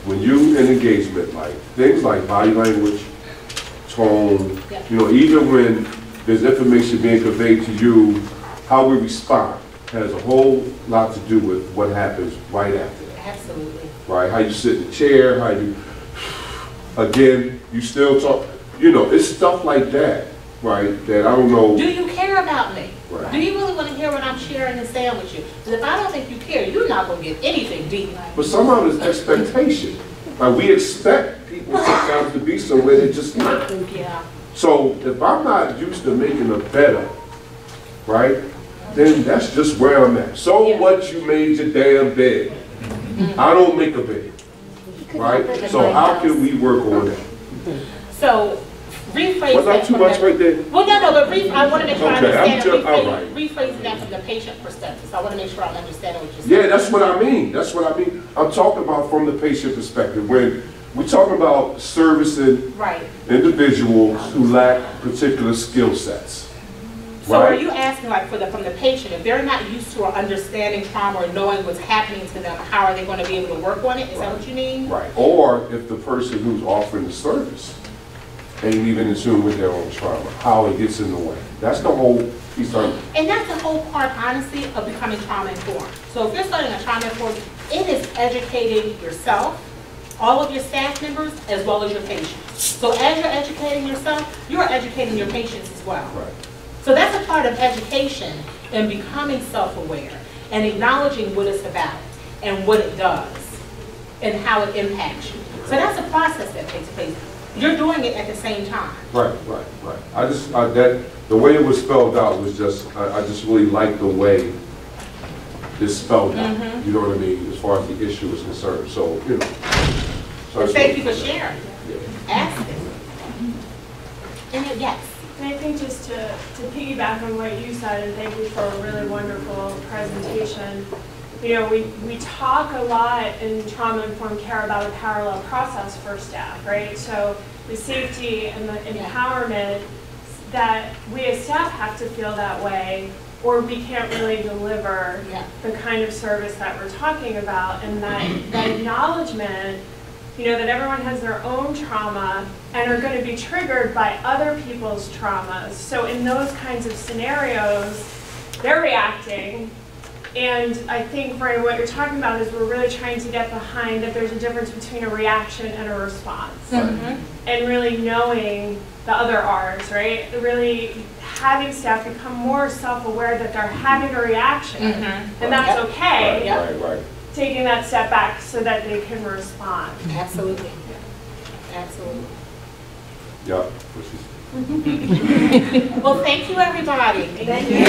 when you in engagement, like things like body language, tone, you know, even when there's information being conveyed to you, how we respond has a whole lot to do with what happens right after that. Absolutely. Right, how you sit in the chair, how you, again, you still talk, you know, it's stuff like that, right, that I don't know. Do you care about me? Right. Do you really want to hear what I'm sharing and saying with you? Because if I don't think you care, you're not going to get anything deep. But somehow there's expectation. Like we expect people sometimes to be somewhere they're just not. Yeah. So if I'm not used to making a better, right, then that's just where I'm at. So what you made your damn bed. I don't make a bed, right? So how can we work on that? So rephrase Was that too much right there? Well, no, but I want to make sure I understand it. Right. Rephrasing that from the patient perspective. So I want to make sure I'm understanding what you're saying. Yeah, that's what I mean. That's what I mean. I'm talking about from the patient perspective. When we're talking about servicing individuals who lack particular skill sets. So are you asking, like, from the patient, if they're not used to or understanding trauma or knowing what's happening to them, how are they going to be able to work on it? Is that what you mean? Right. Or if the person who's offering the service ain't even in tune with their own trauma, how it gets in the way. That's the whole piece of it. And that's the whole part, honestly, of becoming trauma-informed. So if you're starting a trauma-informed, it is educating yourself, all of your staff members, as well as your patients. So as you're educating yourself, you're educating your patients as well. Right. So that's a part of education and becoming self-aware and acknowledging what it's about and what it does and how it impacts you. So that's a process that takes place. You're doing it at the same time. Right. The way it was spelled out was just, I just really like the way it's spelled out. You know what I mean, as far as the issue is concerned. So, you know. So thank you for sharing. Asking. And yes. And I think just to piggyback on what you said, and thank you for a really wonderful presentation, you know, we talk a lot in trauma-informed care about a parallel process for staff, right? So the safety and the empowerment that we as staff have to feel that way, or we can't really deliver the kind of service that we're talking about, and that acknowledgement, you know, that everyone has their own trauma and are going to be triggered by other people's traumas. So in those kinds of scenarios, they're reacting. And I think, Roberta, what you're talking about is we're really trying to get behind that there's a difference between a reaction and a response. And really knowing the other R's, right? Really having staff become more self-aware that they're having a reaction. And that's okay. Right. Taking that step back so that they can respond. Absolutely. Absolutely. Yep. Well, thank you, everybody. Thank you.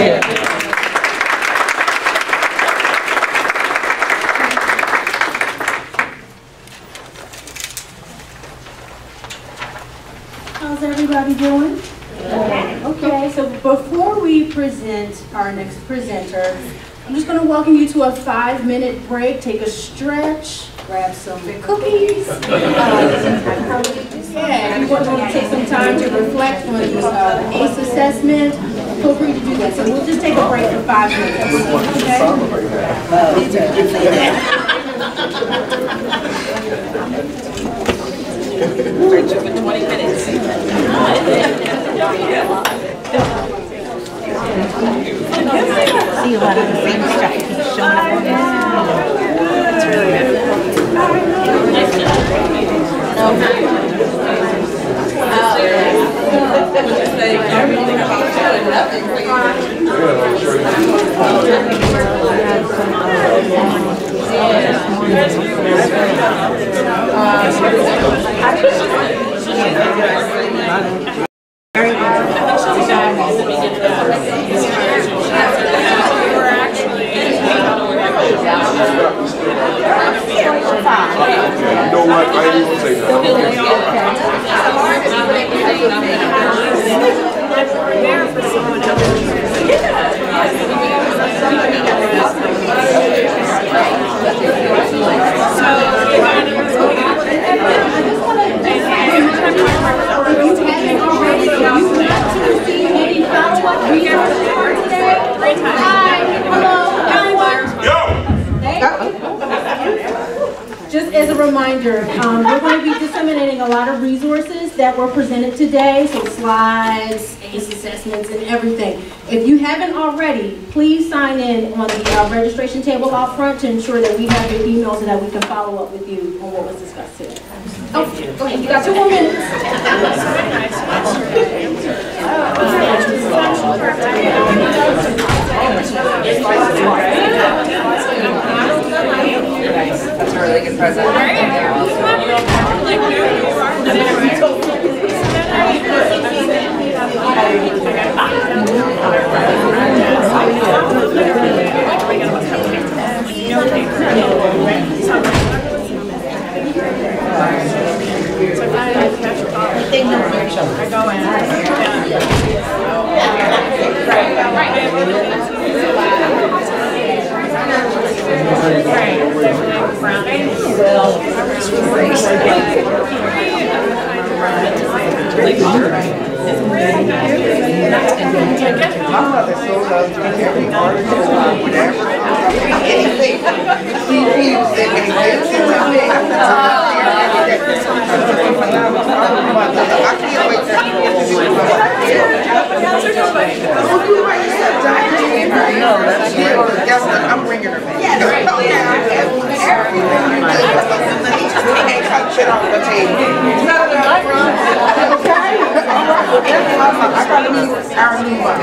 How's everybody doing? Okay, so before we present our next presenter, I'm just going to welcome you to a 5-minute break. Take a stretch, grab some cookies. If you want to take some time to reflect on the ACE assessment, feel free to do that. So we'll just take a break for 5 minutes. For 20 minutes. See a lot of the same stuff showing up on this. It's really good. Everything about showing up. You know what? I ain't even say that. There for someone else. So, a lot of resources that were presented today, so slides, ACE assessments, and everything. If you haven't already, please sign in on the registration table out front to ensure that we have your email so that we can follow up with you on what was discussed today. Oh, go ahead. You got 2 more minutes. That's a really good present. I'm bringing her back. Shit off the table. Okay? I gotta meet our new one.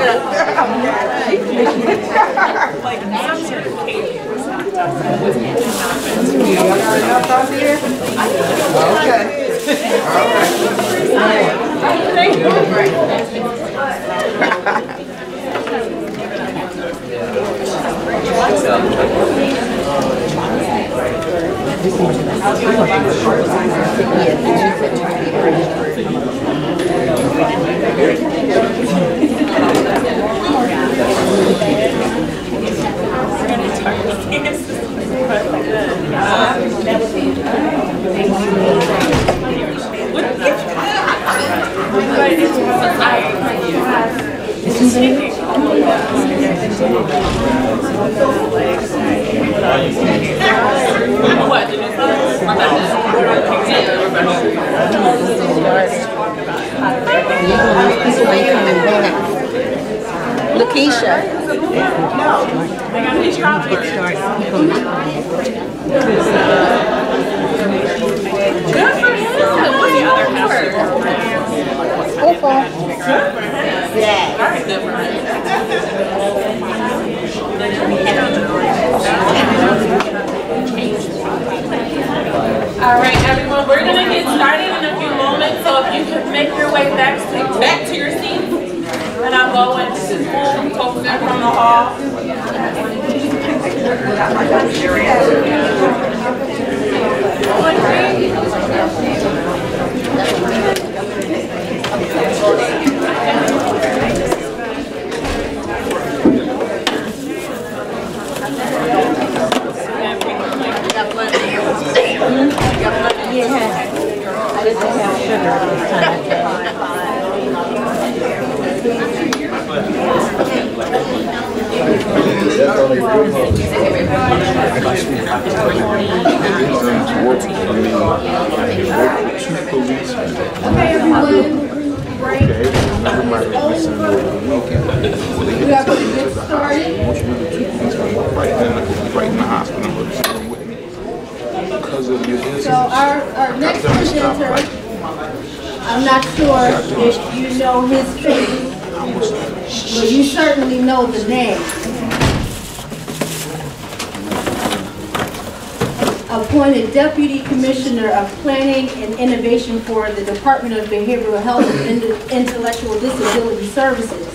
Okay. All right. Thank you. Lakeisha. Good for him. What's the other number? Yeah. Very good for him. All right, everyone, we're going to get started in a few moments, so if you could make your way back to your seats, and I'll go and move folks in from the hall. Yeah. I just don't have sugar this time. Okay, everyone. Break. We are going to get started. So our next presenter, I'm not sure if you know his face, but you certainly know the name. Appointed Deputy Commissioner of Planning and Innovation for the Department of Behavioral Health and Intellectual Disability Services.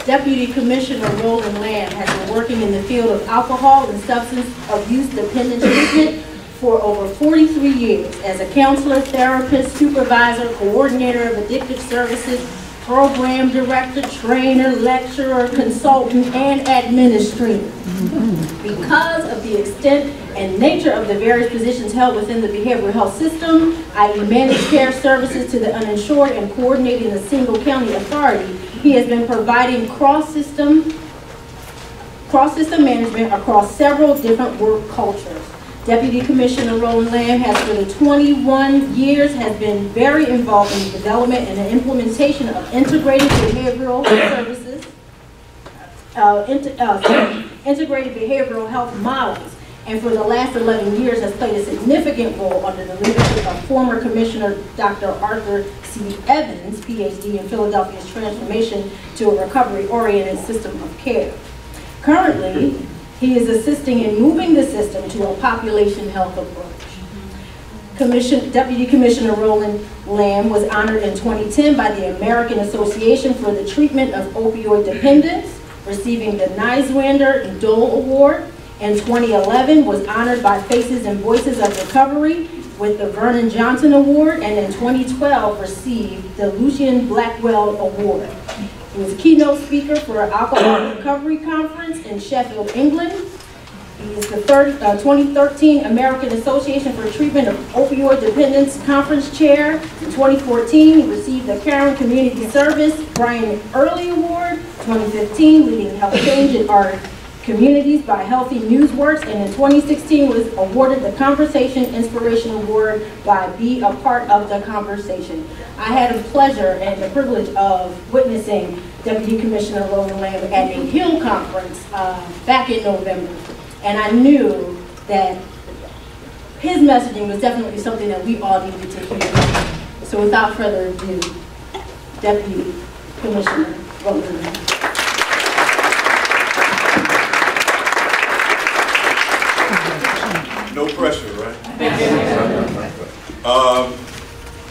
Deputy Commissioner Roland has been working in the field of alcohol and substance abuse dependent treatment for over 43 years as a counselor, therapist, supervisor, coordinator of addictive services, program director, trainer, lecturer, consultant, and administrator. Because of the extent and nature of the various positions held within the behavioral health system, i.e. managed care services to the uninsured and coordinating the single county authority, he has been providing cross-system management across several different work cultures. Deputy Commissioner Roland has for the 21 years has been very involved in the development and the implementation of integrated behavioral services, integrated behavioral health models, and for the last 11 years has played a significant role under the leadership of former Commissioner Dr. Arthur C. Evans, PhD, in Philadelphia's transformation to a recovery-oriented system of care. Currently, he is assisting in moving the system to a population health approach. Deputy Commissioner Roland Lamb was honored in 2010 by the American Association for the Treatment of Opioid Dependence, receiving the Niswander Dole Award. In 2011, was honored by Faces and Voices of Recovery with the Vernon Johnson Award, and in 2012 received the Lucian Blackwell Award. He was a keynote speaker for an Alcohol Recovery Conference in Sheffield, England. He is the 2013 American Association for Treatment of Opioid Dependence Conference Chair. In 2014, he received the Caring Community Service Brian Early Award. 2015, Leading Health Change in Our Communities by Healthy Newsworks, and in 2016 was awarded the Conversation Inspiration Award by Be a Part of the Conversation. I had the pleasure and the privilege of witnessing Deputy Commissioner Roland Lamb at a Hill conference back in November, and I knew that his messaging was definitely something that we all needed to hear. So without further ado, Deputy Commissioner Roland Lamb. No pressure, right?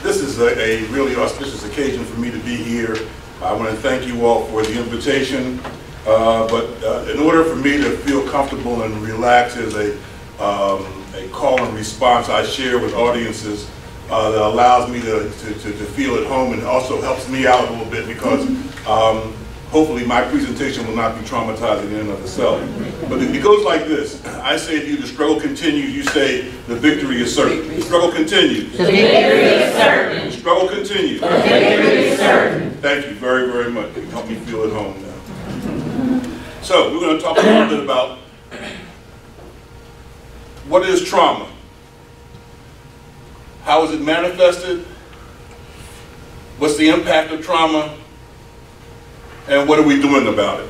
This is a really auspicious occasion for me to be here. I want to thank you all for the invitation. But in order for me to feel comfortable and relaxed, there's a call and response I share with audiences that allows me to feel at home, and also helps me out a little bit because hopefully my presentation will not be traumatizing in and of itself. But it goes like this. I say to you, the struggle continues. You say, the victory is certain. The struggle continues. The victory is certain. The struggle continues. The victory is certain. Thank you very, very much. You help me feel at home now. So, we're going to talk a little bit about what is trauma? How is it manifested? What's the impact of trauma? And what are we doing about it?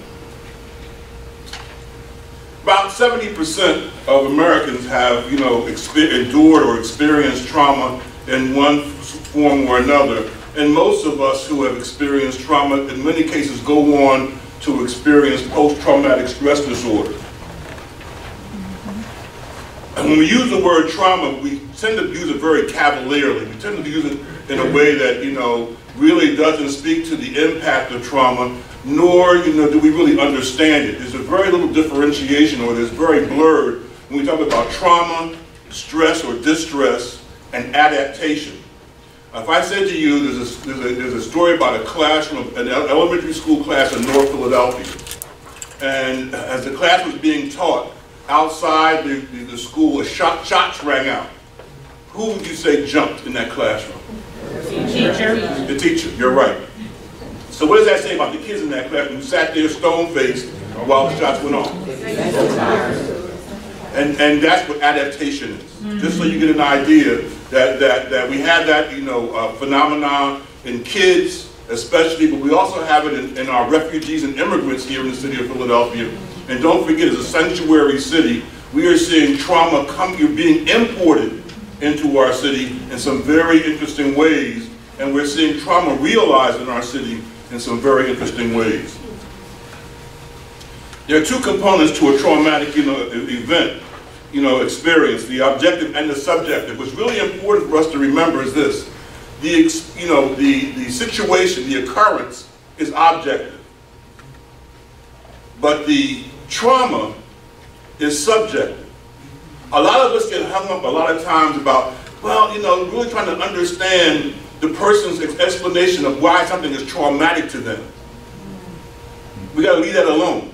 About 70% of Americans have, endured or experienced trauma in one form or another. And most of us who have experienced trauma, in many cases, go on to experience post-traumatic stress disorder. And when we use the word trauma, we tend to use it very cavalierly. We tend to use it in a way that, really doesn't speak to the impact of trauma, nor, do we really understand it. There's a very little differentiation, or there's very blurred when we talk about trauma, stress or distress, and adaptation. If I said to you, there's a story about a classroom, an elementary school class in North Philadelphia, and as the class was being taught, outside the school, shots rang out. Who would you say jumped in that classroom? The teacher. The teacher, you're right. So what does that say about the kids in that classroom who sat there stone-faced while the shots went off? And that's what adaptation is. Just so you get an idea that we have that phenomenon in kids especially, but we also have it in our refugees and immigrants here in the city of Philadelphia. And don't forget, it's a sanctuary city. We are seeing trauma being imported into our city in some very interesting ways, and we're seeing trauma realized in our city in some very interesting ways. There are two components to a traumatic event, experience, the objective and the subjective. What's really important for us to remember is this. The situation, the occurrence is objective, but the trauma is subjective. A lot of us get hung up a lot of times about, really trying to understand the person's explanation of why something is traumatic to them. We got to leave that alone.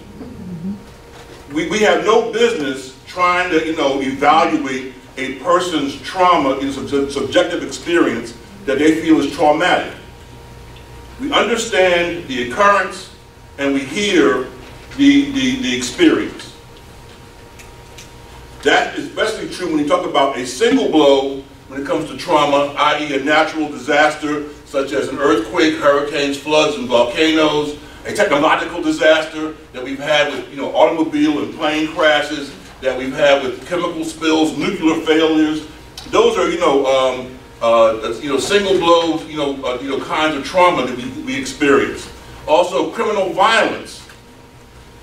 We have no business trying to, evaluate a person's trauma in subjective experience that they feel is traumatic. We understand the occurrence and we hear the experience. That is especially true when you talk about a single blow when it comes to trauma, i.e. a natural disaster such as an earthquake, hurricanes, floods, and volcanoes, a technological disaster that we've had with automobile and plane crashes, that we've had with chemical spills, nuclear failures. Those are single blows kinds of trauma that we experience. Also criminal violence.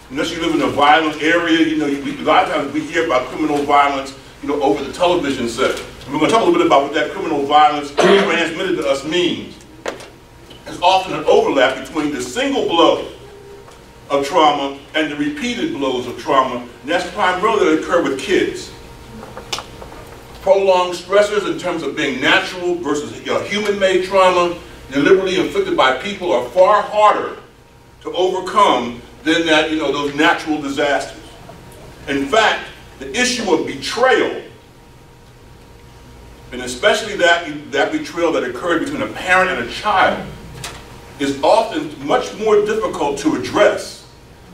Unless you live in a violent area, a lot of times we hear about criminal violence over the television set. And we're going to talk a little bit about what that criminal violence transmitted to us means. There's often an overlap between the single blow of trauma and the repeated blows of trauma, and that's primarily that occur with kids. Prolonged stressors in terms of being natural versus human-made trauma, deliberately inflicted by people, are far harder to overcome than those natural disasters. In fact, the issue of betrayal, and especially that betrayal that occurred between a parent and a child, is often much more difficult to address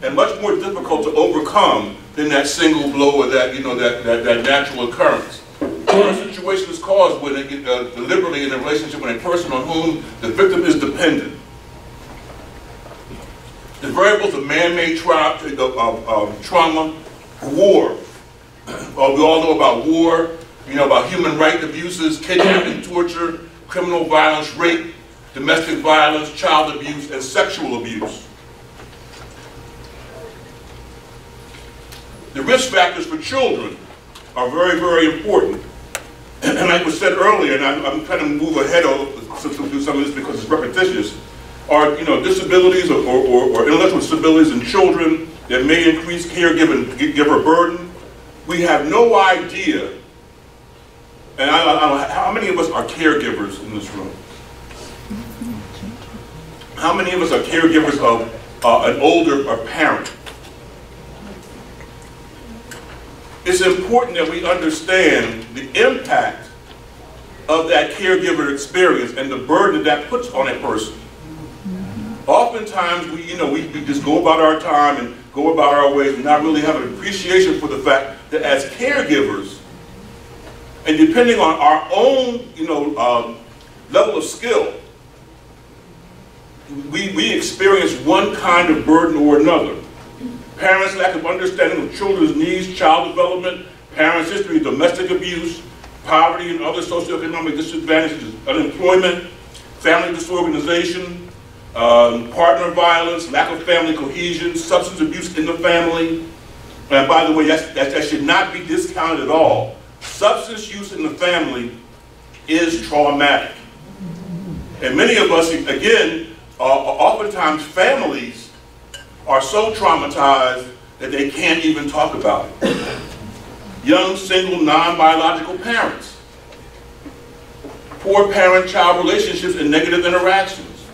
and much more difficult to overcome than that single blow or that natural occurrence. The situation is caused when deliberately in a relationship with a person on whom the victim is dependent. The variables of man-made trauma, war. Well, we all know about war, about human rights abuses, kidnapping, torture, criminal violence, rape, domestic violence, child abuse, and sexual abuse. The risk factors for children are very, very important. And like was said earlier, and I'm trying to move ahead since we'll do some of this because it's repetitious, are disabilities or intellectual disabilities in children that may increase caregiver burden. We have no idea, and I don't know, how many of us are caregivers in this room? How many of us are caregivers of an older parent? It's important that we understand the impact of that caregiver experience and the burden that puts on a person. Oftentimes, we just go about our time and go about our ways and not really have an appreciation for the fact that as caregivers, and depending on our own level of skill, we experience one kind of burden or another. Parents' lack of understanding of children's needs, child development, parents' history of domestic abuse, poverty and other socioeconomic disadvantages, unemployment, family disorganization, partner violence, lack of family cohesion, substance abuse in the family. And by the way, that should not be discounted at all. Substance use in the family is traumatic. And many of us, again, oftentimes families are so traumatized that they can't even talk about it. Young, single, non-biological parents. Poor parent-child relationships and negative interactions.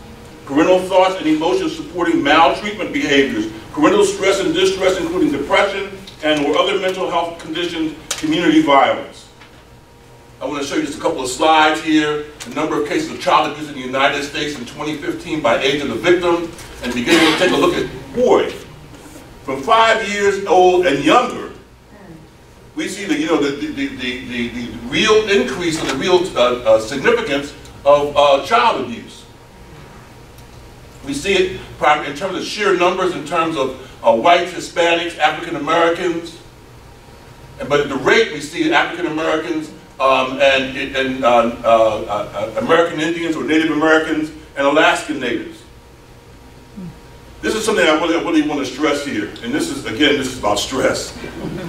Parental thoughts and emotions supporting maltreatment behaviors. Parental stress and distress including depression and or other mental health conditions, community violence. I want to show you just a couple of slides here. The number of cases of child abuse in the United States in 2015 by age of the victim. And beginning to take a look at, boy, from 5 years old and younger, we see the real increase and the real significance of child abuse. We see it in terms of sheer numbers, in terms of whites, Hispanics, African Americans, but at the rate we see African Americans and American Indians or Native Americans and Alaskan Natives. This is something I really want to stress here, and this is about stress.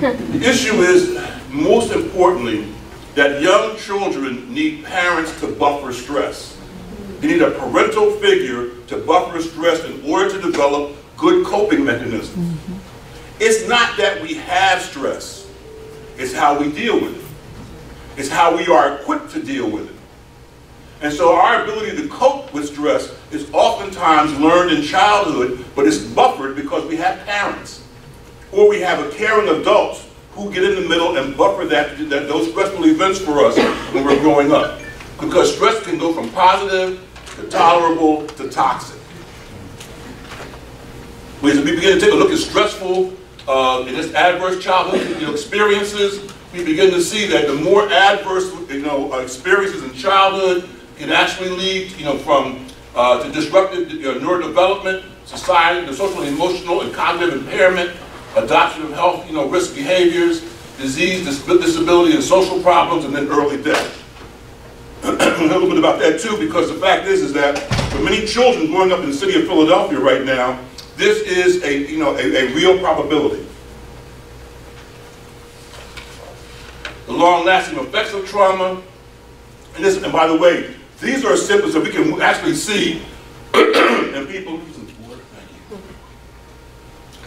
The issue is, most importantly, that young children need parents to buffer stress. They need a parental figure to buffer stress in order to develop good coping mechanisms. It's not that we have stress, it's how we deal with it. It's how we are equipped to deal with it. And so our ability to cope with stress is oftentimes learned in childhood, but it's buffered because we have parents. Or we have a caring adults who get in the middle and buffer those stressful events for us when we're growing up. Because stress can go from positive to tolerable to toxic. As we begin to take a look at stressful in its adverse childhood experiences, we begin to see that the more adverse experiences in childhood can actually lead from to disrupted neurodevelopment, society, the social and emotional and cognitive impairment, adoption of health risk behaviors, disease, disability, and social problems, and then early death. A little bit about that too, because the fact is that for many children growing up in the city of Philadelphia right now, this is a real probability. The long-lasting effects of trauma, and by the way, these are symptoms that we can actually see in people.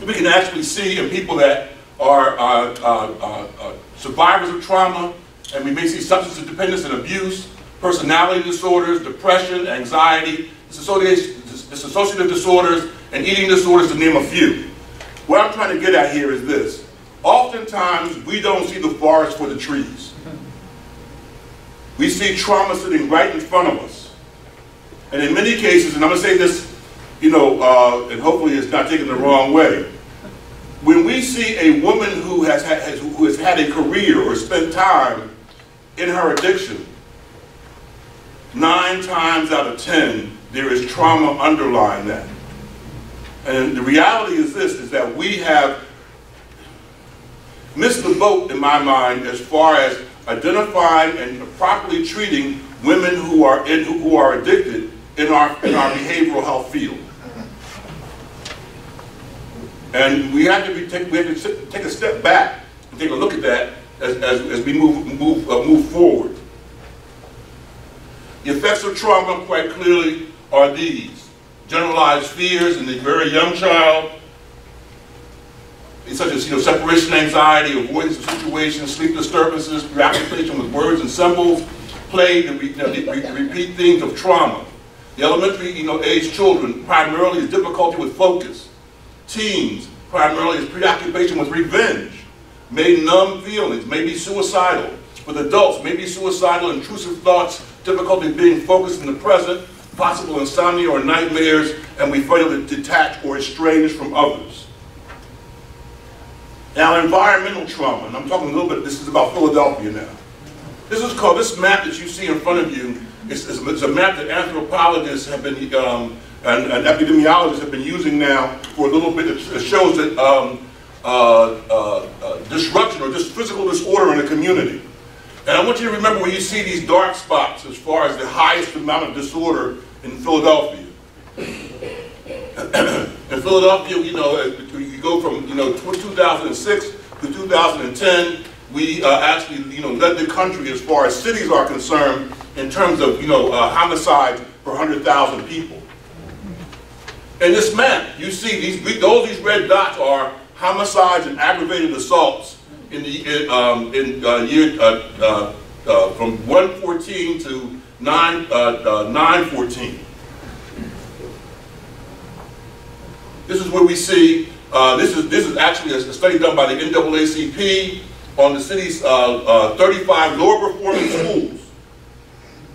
We can actually see in people that are survivors of trauma, and we may see substance dependence and abuse, personality disorders, depression, anxiety, dissociative disorders, and eating disorders, to name a few. What I'm trying to get at here is this. Oftentimes, we don't see the forest for the trees. We see trauma sitting right in front of us. And in many cases, and I'm going to say this, and hopefully it's not taken the wrong way, when we see a woman who has had a career or spent time in her addiction, 9 times out of 10, there is trauma underlying that. And the reality is this, is that we have missed the boat, in my mind, as far as identifying and properly treating women who are addicted in our behavioral health field. And we have to take a step back and take a look at that as we move forward. The effects of trauma, quite clearly, are these: generalized fears in the very young child, such as separation anxiety, avoidance of situations, sleep disturbances, preoccupation with words and symbols, play to repeat themes of trauma. The elementary age children primarily is difficulty with focus. Teens primarily is preoccupation with revenge, may numb feelings, may be suicidal. With adults, may be suicidal, intrusive thoughts, difficulty being focused in the present, possible insomnia or nightmares, and we fail to detach or estrange from others. Now, environmental trauma, and I'm talking a little bit, this is about Philadelphia now. This is called, this map that you see in front of you, it's a map that anthropologists have been, and epidemiologists have been using now for a little bit. It shows that disruption or just physical disorder in a community. And I want you to remember when you see these dark spots as far as the highest amount of disorder in Philadelphia. In Philadelphia, you go from 2006 to 2010, we actually led the country as far as cities are concerned in terms of homicides per 100,000 people. In this map, you see these red dots are homicides and aggravated assaults in the year from 114 to 914. This is where we see this is actually a study done by the NAACP on the city's 35 lower performing schools.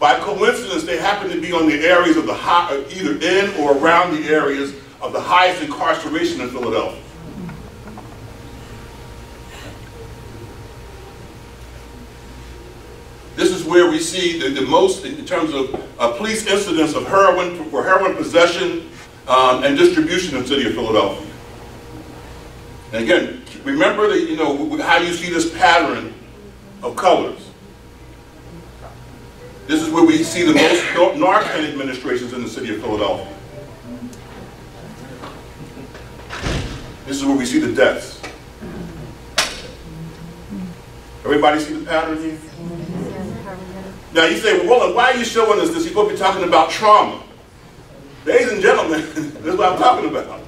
By coincidence, they happen to be on the areas of the either in or around the areas of the highest incarceration in Philadelphia. This is where we see the most in terms of police incidents of heroin possession and distribution in the city of Philadelphia. And again, remember how you see this pattern of colors. This is where we see the most Narcan administrations in the city of Philadelphia. This is where we see the deaths. Everybody see the pattern here? Now you say, well, Roland, why are you showing us this? You're supposed to be talking about trauma. Ladies and gentlemen, this is what I'm talking about.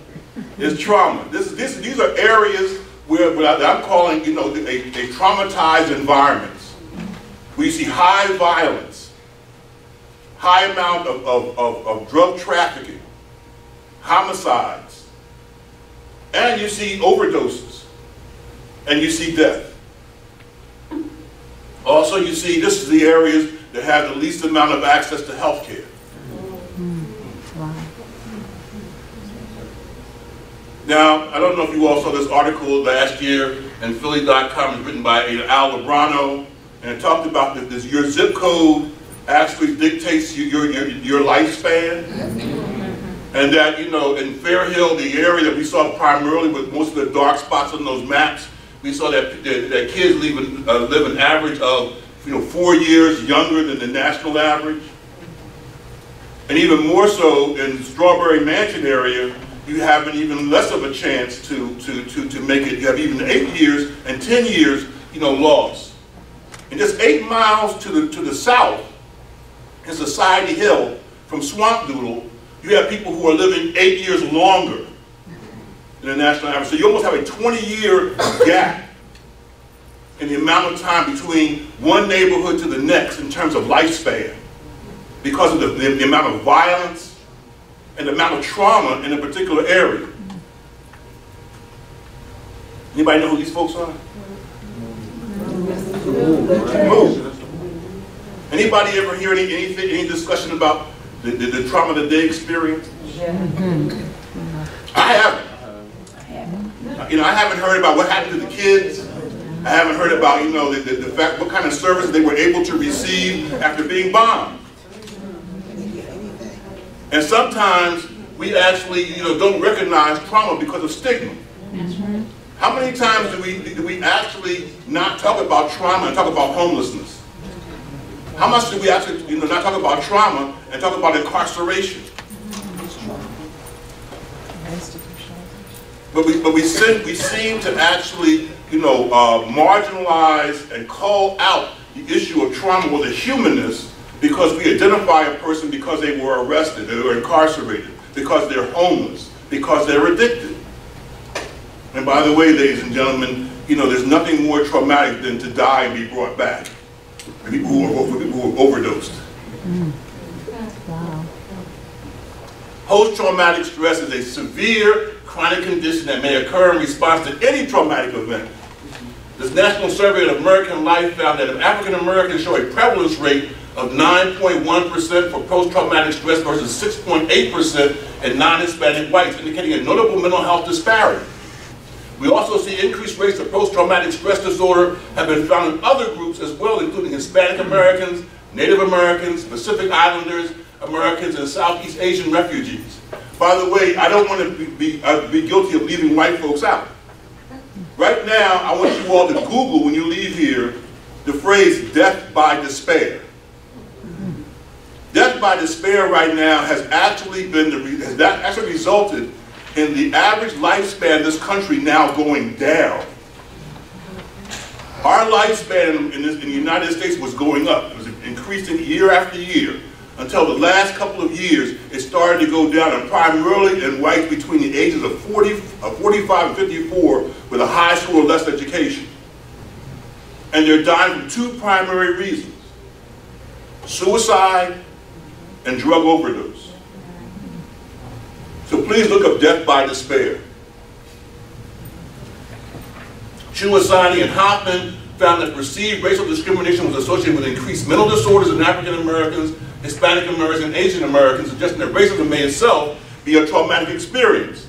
It's trauma. These are areas where I'm calling, a traumatized environments. We see high violence, high amount of drug trafficking, homicides, and you see overdoses, and you see death. Also, you see this is the areas that have the least amount of access to health care. Now, I don't know if you all saw this article last year in Philly.com. It was written by Al Lebrano, and it talked about this. Your zip code actually dictates your lifespan. And that, you know, in Fair Hill, the area that we saw primarily with most of the dark spots on those maps, we saw that kids live an average of 4 years younger than the national average. And even more so in the Strawberry Mansion area, you have an even less of a chance to make it. You have even 8 years and 10 years, lost. And just 8 miles to the south in Society Hill from Swamp Doodle, you have people who are living 8 years longer than the national average. So you almost have a 20-year gap in the amount of time between one neighborhood to the next in terms of lifespan, because of the amount of violence and the amount of trauma in a particular area. Anybody know who these folks are? Move. Anybody ever hear any discussion about the trauma that they experienced? I haven't. I haven't heard about what happened to the kids. I haven't heard about, the fact what kind of services they were able to receive after being bombed. And sometimes we actually, don't recognize trauma because of stigma. How many times do we actually not talk about trauma and talk about homelessness? How much do we actually, not talk about trauma and talk about incarceration? But we seem to actually, marginalize and call out the issue of trauma or the humanness because we identify a person because they were arrested, they were incarcerated, because they're homeless, because they're addicted. And by the way, ladies and gentlemen, there's nothing more traumatic than to die and be brought back. People who are overdosed. Wow. Post-traumatic stress is a severe chronic condition that may occur in response to any traumatic event. This National Survey of American Life found that if African Americans show a prevalence rate of 9.1% for post-traumatic stress versus 6.8% in non-Hispanic whites, indicating a notable mental health disparity. We also see increased rates of post-traumatic stress disorder have been found in other groups as well, including Hispanic Americans, Native Americans, Pacific Islanders, Americans, and Southeast Asian refugees. By the way, I don't want to be guilty of leaving white folks out. Right now, I want you all to Google, when you leave here, the phrase death by despair. Death by despair right now has actually resulted in the average lifespan of this country now going down. Our lifespan in the United States was going up. It was increasing year after year until the last couple of years it started to go down, and primarily in whites between the ages of 45 and 54 with a high school or less education. And they're dying from 2 primary reasons: suicide and drug overdose. So please look up death by despair. Chuasani and Hoffman found that perceived racial discrimination was associated with increased mental disorders in African Americans, Hispanic Americans, and Asian Americans, suggesting that racism may itself be a traumatic experience.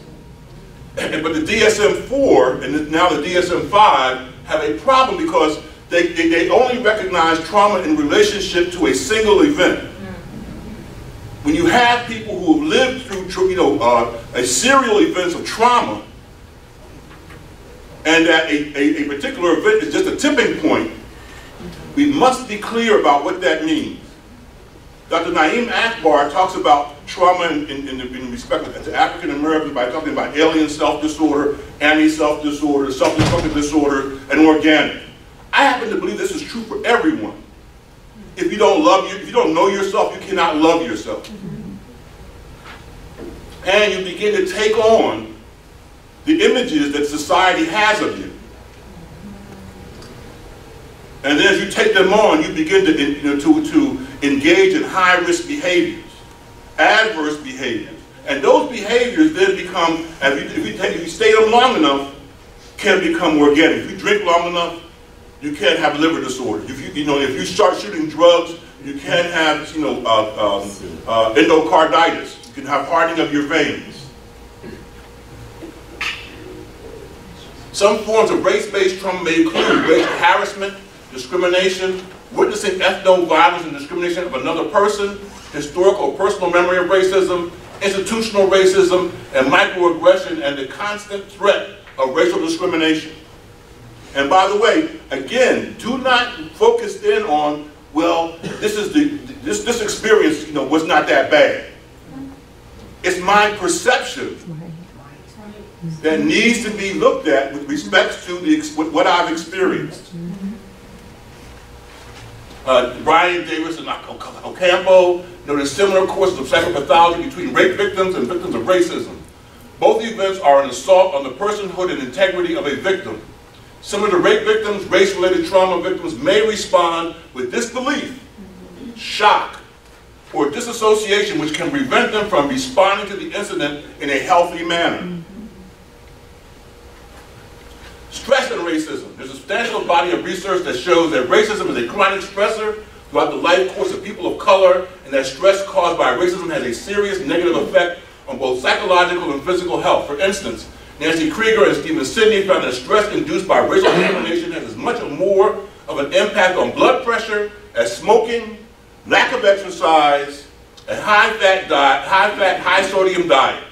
But the DSM-4 and now the DSM-5 have a problem because they only recognize trauma in relationship to a single event. When you have people who have lived through, a serial events of trauma, and that a particular event is just a tipping point, we must be clear about what that means. Dr. Naeem Akbar talks about trauma in respect to African Americans by talking about alien self-disorder, anti-self-disorder, self-destructive disorder, and organic. I happen to believe this is true for everyone. If you don't if you don't know yourself, you cannot love yourself. And you begin to take on the images that society has of you. And then as you take them on, you begin to engage in high-risk behaviors, adverse behaviors. And those behaviors then become, if you stay them long enough, can become organic. If you drink long enough, you can't have liver disorders. If you start shooting drugs, you can have endocarditis. You can have hardening of your veins. Some forms of race-based trauma may include racial harassment, discrimination, witnessing ethno-violence and discrimination of another person, historical or personal memory of racism, institutional racism, and microaggression, and the constant threat of racial discrimination. And by the way, again, do not focus in on, well, this experience, was not that bad. It's my perception that needs to be looked at with respect to what I've experienced. Brian Davis and Ocampo noted similar courses of psychopathology between rape victims and victims of racism. Both events are an assault on the personhood and integrity of a victim. Similar to rape victims, race-related trauma victims may respond with disbelief, shock, or disassociation, which can prevent them from responding to the incident in a healthy manner. Stress and racism. There's a substantial body of research that shows that racism is a chronic stressor throughout the life course of people of color, and that stress caused by racism has a serious negative effect on both psychological and physical health. For instance, Nancy Krieger and Stephen Sidney found that stress induced by racial discrimination has as much or more of an impact on blood pressure as smoking, lack of exercise, a high-fat diet, high-sodium diet.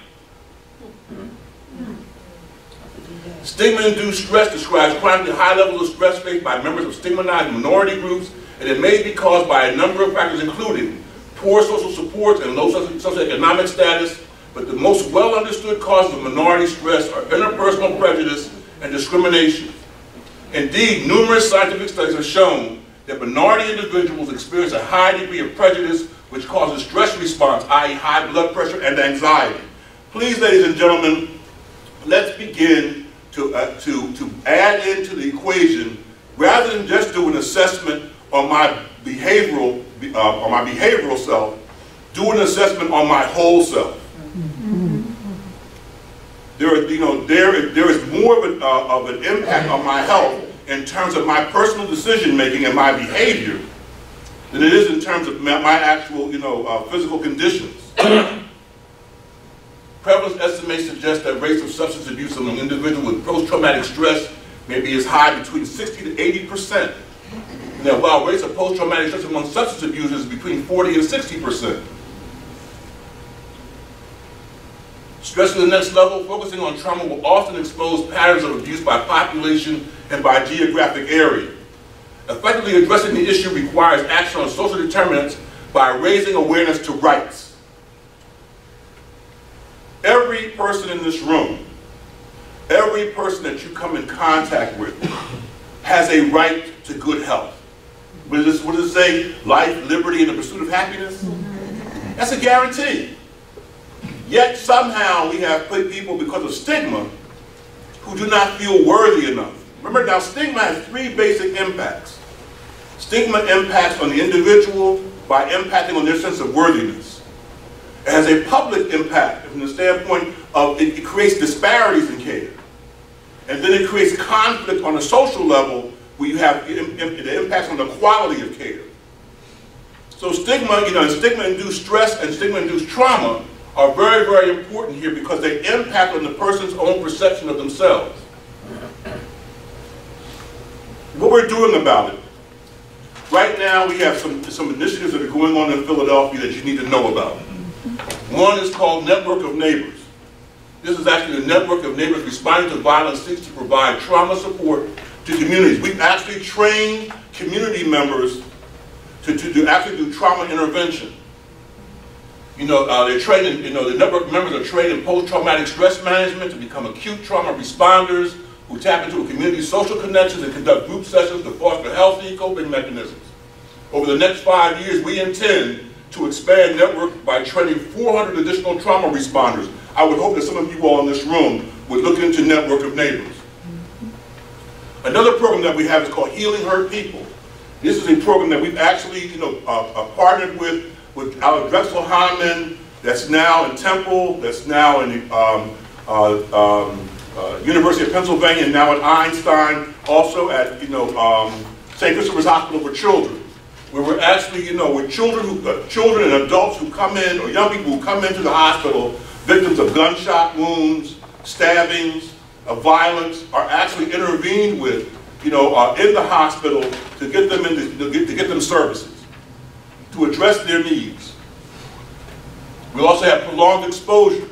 Stigma-induced stress describes chronically high levels of stress faced by members of stigmatized minority groups, and it may be caused by a number of factors, including poor social supports and low socioeconomic status, but the most well-understood causes of minority stress are interpersonal prejudice and discrimination. Indeed, numerous scientific studies have shown that minority individuals experience a high degree of prejudice, which causes stress response, i.e. high blood pressure and anxiety. Please, ladies and gentlemen, let's begin to add into the equation, rather than just do an assessment on my behavioral self, do an assessment on my whole self. There is more of an impact on my health in terms of my personal decision making and my behavior than it is in terms of my actual physical conditions. Prevalence estimates suggest that rates of substance abuse among individuals with post-traumatic stress may be as high between 60 to 80%. Now, while rates of post-traumatic stress among substance abusers is between 40 and 60%. Stress to the next level, focusing on trauma will often expose patterns of abuse by population and by geographic area. Effectively addressing the issue requires action on social determinants by raising awareness to rights. Every person in this room, every person that you come in contact with has a right to good health. What does it say? Life, liberty, and the pursuit of happiness? That's a guarantee. Yet somehow we have people, because of stigma, who do not feel worthy enough. Remember now, stigma has three basic impacts. Stigma impacts on the individual by impacting on their sense of worthiness. It has a public impact from the standpoint of it creates disparities in care. And then it creates conflict on a social level where you have the impacts on the quality of care. So stigma, and stigma-induced stress and stigma-induced trauma are very, very important here because they impact on the person's own perception of themselves. What we're doing about it. Right now we have some initiatives that are going on in Philadelphia that you need to know about. One is called Network of Neighbors. This is actually a network of neighbors responding to violence seeks to provide trauma support to communities. We've actually trained community members to actually do trauma intervention. They're trained in, the network members are trained in post-traumatic stress management to become acute trauma responders who tap into a community's social connections and conduct group sessions to foster healthy coping mechanisms. Over the next 5 years, we intend to expand network by training 400 additional trauma responders. I would hope that some of you all in this room would look into Network of Neighbors. Another program that we have is called Healing Hurt People. This is a program that we've actually partnered with our Drexel Hahnemann, that's now in Temple, that's now in University of Pennsylvania, and now at Einstein, also at St. Christopher's Hospital for Children, where we're actually, with children and adults who come in, or young people who come into the hospital, victims of gunshot wounds, stabbings, violence are actually intervened with, in the hospital to get them to get them services, to address their needs. We also have prolonged exposure,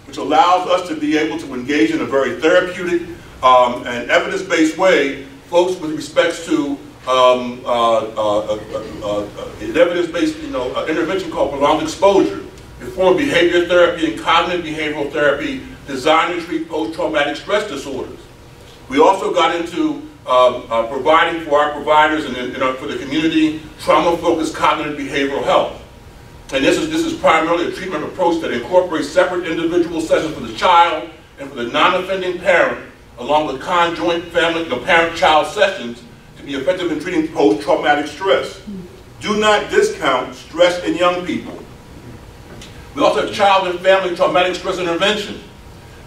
which allows us to be able to engage in a very therapeutic and evidence-based way, folks, with respects to an evidence-based intervention called prolonged exposure, a form of behavior therapy and cognitive behavioral therapy designed to treat post-traumatic stress disorders. We also got into providing for our providers and for the community trauma-focused cognitive behavioral health. And this is primarily a treatment approach that incorporates separate individual sessions for the child and for the non-offending parent, along with conjoint family, parent-child sessions to be effective in treating post-traumatic stress. Do not discount stress in young people. We also have child and family traumatic stress intervention.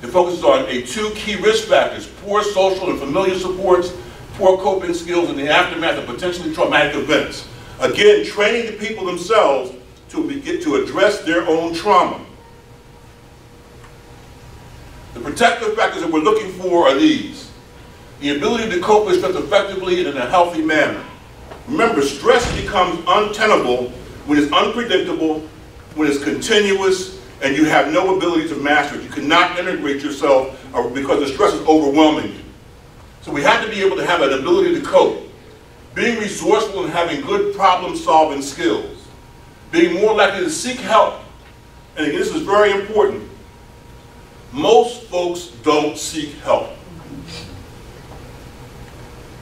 It focuses on two key risk factors: poor social and familial supports, poor coping skills in the aftermath of potentially traumatic events. Again, training the people themselves to address their own trauma. The protective factors that we're looking for are these: the ability to cope with stress effectively and in a healthy manner. Remember, stress becomes untenable when it's unpredictable, when it's continuous, and you have no ability to master it. You cannot integrate yourself because the stress is overwhelming you. So we have to be able to have an ability to cope. Being resourceful and having good problem-solving skills. Being more likely to seek help. And again, this is very important. Most folks don't seek help.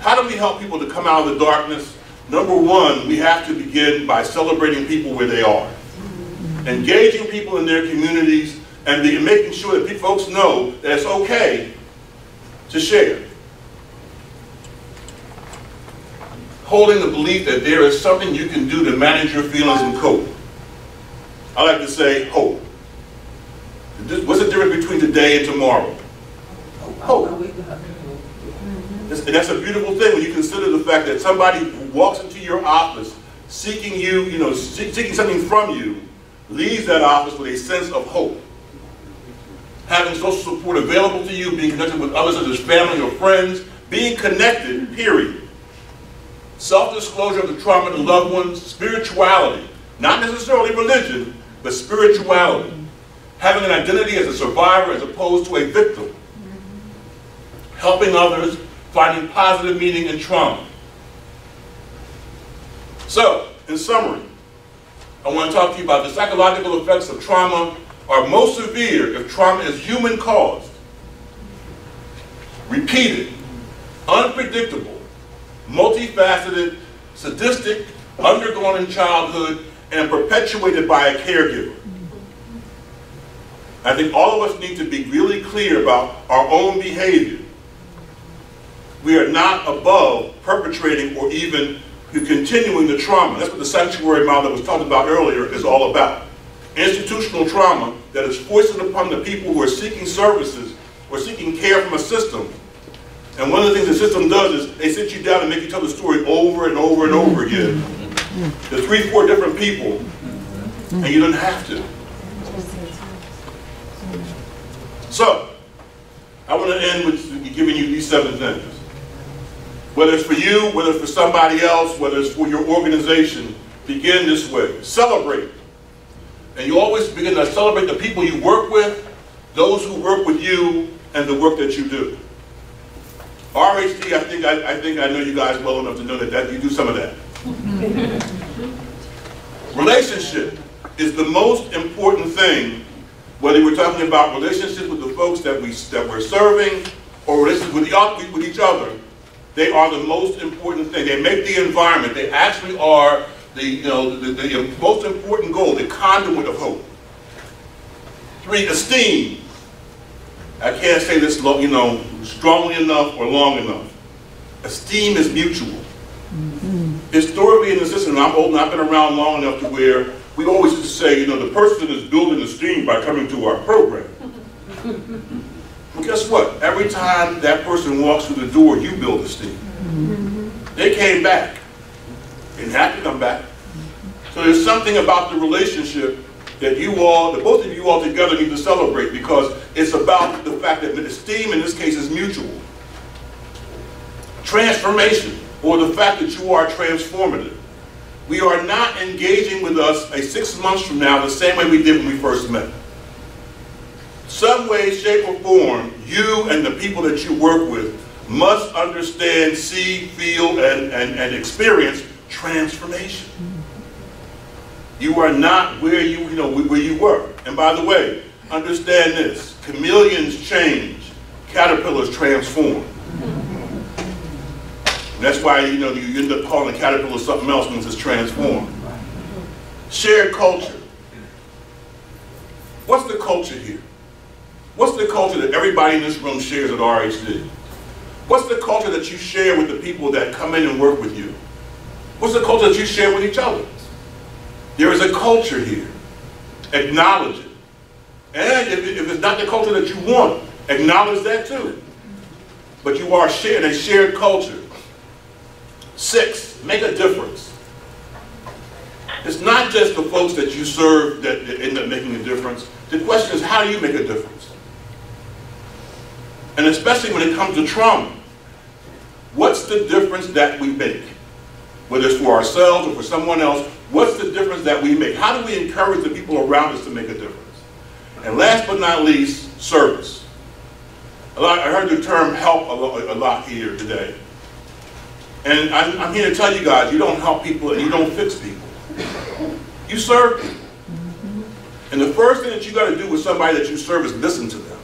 How do we help people to come out of the darkness? Number one, we have to begin by celebrating people where they are. Engaging people in their communities and making sure that folks know that it's okay to share. Holding the belief that there is something you can do to manage your feelings and cope. I like to say hope. What's the difference between today and tomorrow? Hope. And that's a beautiful thing when you consider the fact that somebody who walks into your office seeking seeking something from you, leaves that office with a sense of hope. Having social support available to you, being connected with others such as family or friends, being connected, period. Self-disclosure of the trauma to loved ones, spirituality, not necessarily religion, but spirituality. Having an identity as a survivor as opposed to a victim. Helping others, finding positive meaning in trauma. So, in summary, I want to talk to you about the psychological effects of trauma are most severe if trauma is human caused, repeated, unpredictable, multifaceted, sadistic, undergone in childhood, and perpetuated by a caregiver. I think all of us need to be really clear about our own behavior. We are not above perpetrating or even continuing the trauma. That's what the sanctuary model that was talked about earlier is all about. Institutional trauma that is foisted upon the people who are seeking services or seeking care from a system. And one of the things the system does is they sit you down and make you tell the story over and over and over again. To 3-4 different people, and you don't have to. So, I want to end with giving you these 7 things. Whether it's for you, whether it's for somebody else, whether it's for your organization, begin this way. Celebrate. And you always begin to celebrate the people you work with, those who work with you, and the work that you do. RHD, I think I know you guys well enough to know that you do some of that. Relationship is the most important thing, whether we're talking about relationships with the folks that we're serving or relationships with each other. They are the most important thing. They make the environment. They actually are the most important goal, the conduit of hope. 3, esteem. I can't say this strongly enough or long enough. Esteem is mutual. Historically in the system, I'm old and I've been around long enough to where we always used to say, the person is building esteem by coming to our program. Well, guess what? Every time that person walks through the door, you build esteem. They came back. Didn't have to come back. So there's something about the relationship that both of you all together need to celebrate, because it's about the fact that esteem in this case is mutual. Transformation, or the fact that you are transformative. We are not engaging with us 6 months from now the same way we did when we first met. Some way, shape, or form, you and the people that you work with must understand, see, feel, and experience transformation. You are not where where you were. And by the way, understand this: chameleons change, caterpillars transform. And that's why you end up calling a caterpillar something else once it's transformed. Shared culture. What's the culture here? What's the culture that everybody in this room shares at RHD? What's the culture that you share with the people that come in and work with you? What's the culture that you share with each other? There is a culture here. Acknowledge it. And if it's not the culture that you want, acknowledge that too. But you are sharing a shared culture. 6, make a difference. It's not just the folks that you serve that end up making a difference. The question is, how do you make a difference? And especially when it comes to trauma, what's the difference that we make? Whether it's for ourselves or for someone else, what's the difference that we make? How do we encourage the people around us to make a difference? And last but not least, service. I heard the term help a lot here today. And I'm here to tell you guys, you don't help people and you don't fix people. You serve people. And the first thing that you got to do with somebody that you serve is listen to them.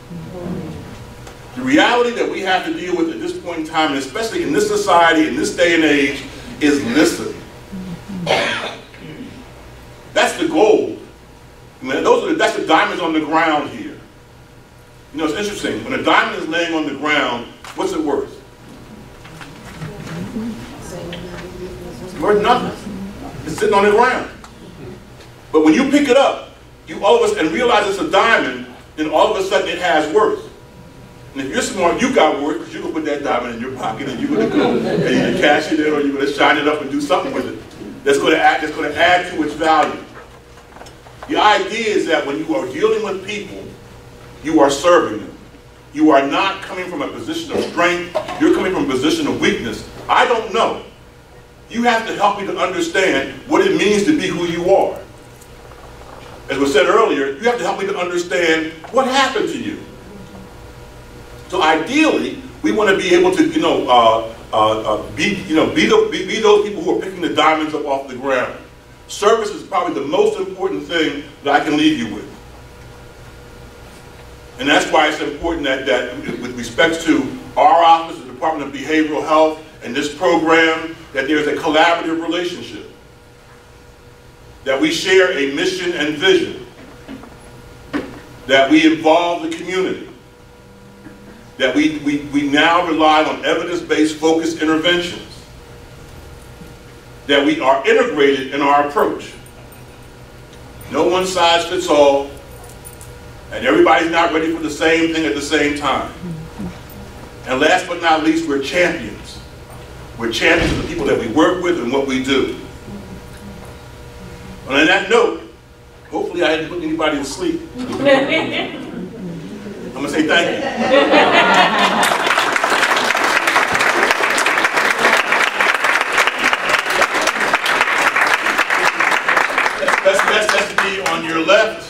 The reality that we have to deal with at this point in time, and especially in this society, in this day and age, is listen. That's the gold. I mean, that's the diamonds on the ground here. It's interesting. When a diamond is laying on the ground, what's it worth? It's worth nothing. It's sitting on the ground. But when you pick it up, and realize it's a diamond, then all of a sudden it has worth. And if you're smart, you got worth, because you're going to put that diamond in your pocket and you're going to go and you're going to cash it in, or you're going to shine it up and do something with it that's going to add to its value. The idea is that when you are dealing with people, you are serving them. You are not coming from a position of strength. You're coming from a position of weakness. I don't know. You have to help me to understand what it means to be who you are. As was said earlier, you have to help me to understand what happened to you. So ideally, we want to be able to, be those people who are picking the diamonds up off the ground. Service is probably the most important thing that I can leave you with. And that's why it's important that with respect to our office, the Department of Behavioral Health, and this program, that there's a collaborative relationship. That we share a mission and vision. That we involve the community. That we now rely on evidence-based focused interventions. That we are integrated in our approach. No one size fits all, and everybody's not ready for the same thing at the same time. And last but not least, we're champions. We're champions of the people that we work with and what we do. And on that note, hopefully I didn't put anybody to sleep. I'm going to say thank you. That's me on your left,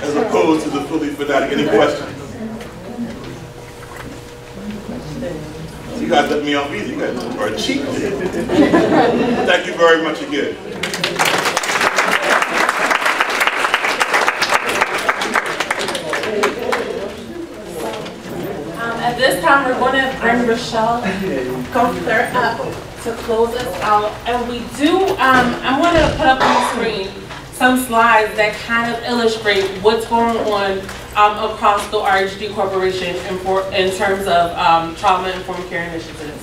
as opposed to the fully fanatic. Any questions? You guys let me off easy. You guys are cheap. Thank you very much again. At this time, we're going to bring Rochelle Gunther up to close us out. And we do, I'm going to put up on the screen some slides that kind of illustrate what's going on across the RHD Corporation in terms of trauma-informed care initiatives.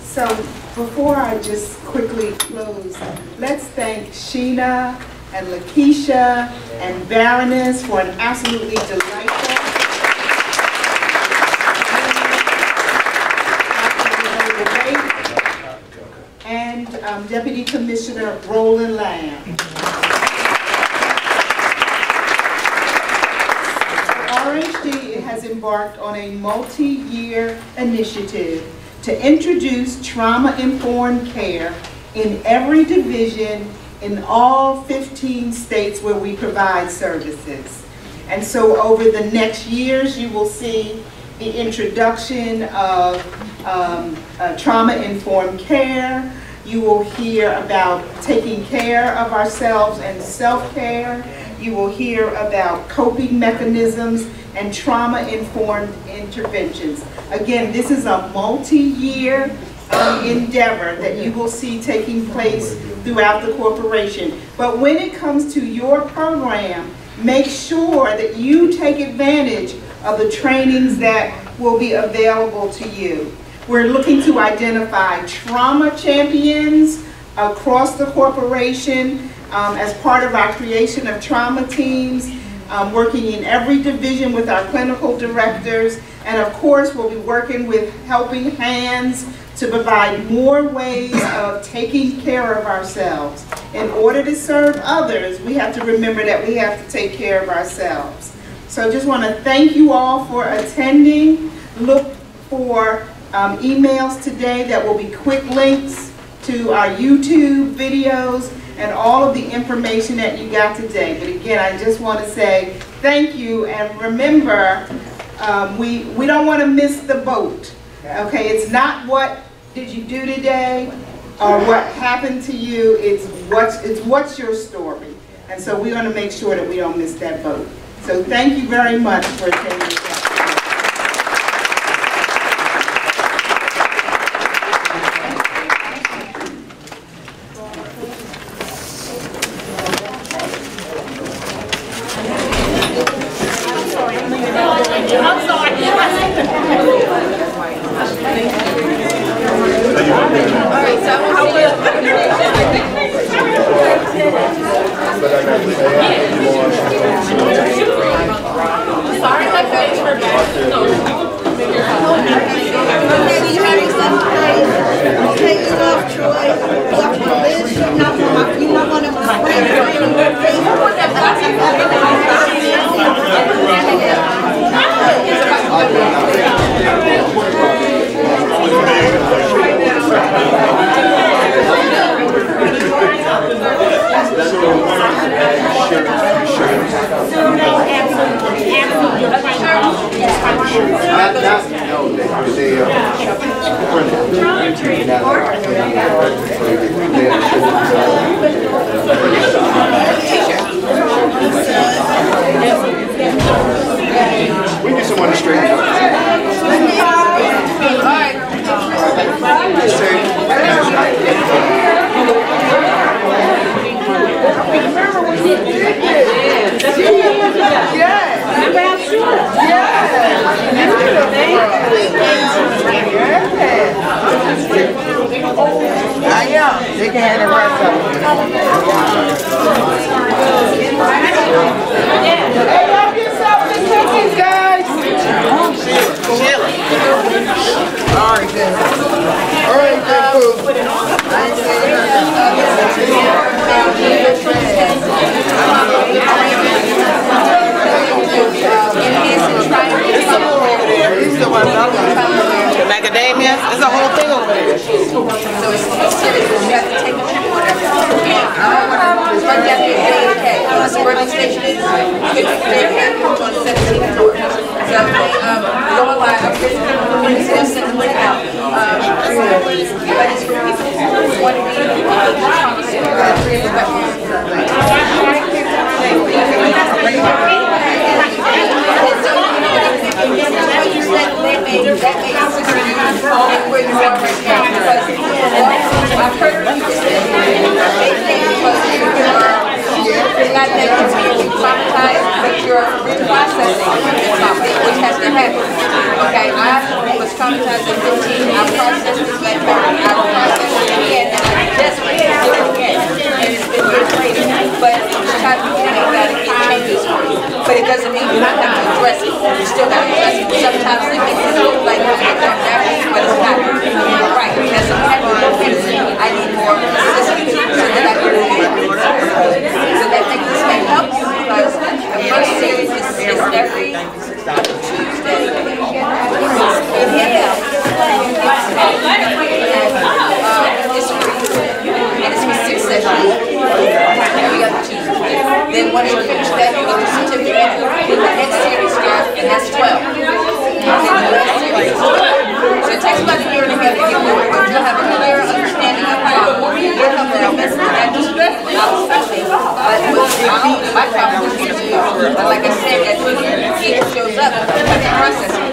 So before I just quickly close, let's thank Sheena and Lakeisha and Baroness for an absolutely delightful debate, and Deputy Commissioner Roland Lamb. has embarked on a multi-year initiative to introduce trauma-informed care in every division in all 15 states where we provide services. And so over the next years, you will see the introduction of trauma-informed care. You will hear about taking care of ourselves and self-care. You will hear about coping mechanisms and trauma-informed interventions. Again, this is a multi-year endeavor that you will see taking place throughout the corporation. But when it comes to your program, make sure that you take advantage of the trainings that will be available to you. We're looking to identify trauma champions across the corporation as part of our creation of trauma teams, working in every division with our clinical directors, and of course we'll be working with Helping Hands to provide more ways of taking care of ourselves. In order to serve others, we have to remember that we have to take care of ourselves. So I just want to thank you all for attending. Look for emails today that will be quick links to our YouTube videos and all of the information that you got today. But again, I just want to say thank you, and remember, we don't want to miss the boat. Okay, it's not what did you do today or what happened to you, it's what's your story. And so we want to make sure that we don't miss that boat. So thank you very much for attending this. We need someone to straighten up. They can have the rest of it. Hey, y'all get some of the cookies, guys. All right, then. All right, then, food. Macadamia? There's a whole thing over there. So it's serious. You have to take them to whatever. It's right down here at JFK. The suburban station is JFK on the 17th floor. So they go online. I'm going to send the link out. But it's for people who want to be trauma I've heard people say not that you're being traumatized, but you're reprocessing the trauma, which has to happen. Okay, I was traumatized at 15. I processed it like that. I processed it again, and I'm desperate to do it again. And it's been years later. But each time you do it, it changes for you. But it doesn't mean you don't have to address it. You still got to address it. Sometimes it makes it look like you're going to but it's not. Right. As a I need more assistance so that I can move it. So that this may help you, because the first series is every Tuesday My trauma was usually, but like I said, as it shows up, you have to process it.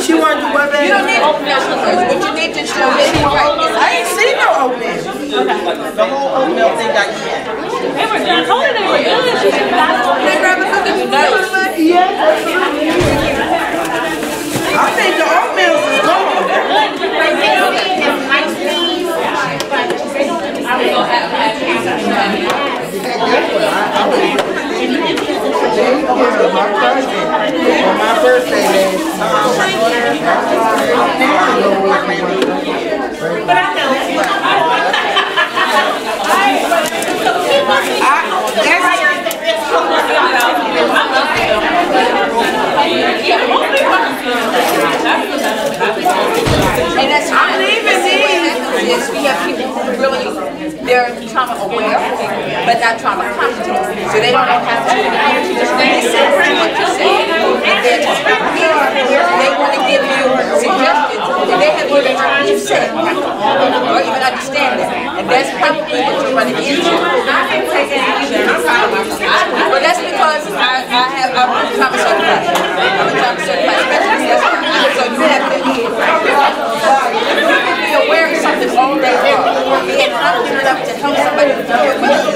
She wanted to what, baby? You don't need oatmeal, but you need to show me right. I ain't seen no oatmeal. The whole oatmeal thing got eaten. They were done. I told her they were good. She said, They grab a cookie, you know. I think the oatmeal is gone. On my birthday, but I know. And that's I'm leaving these. We have people who really, they're trauma aware, but not trauma competent. So they don't know how to just listen to what you're saying. And they're just they want to give you suggestions. And they haven't even heard what you said, or even understand that. And that's probably what you're running into. But that's because I'm trauma certified. I'm a trauma certified specialist. So you have to be aware of something all day long. Being confident enough to help somebody do it when it's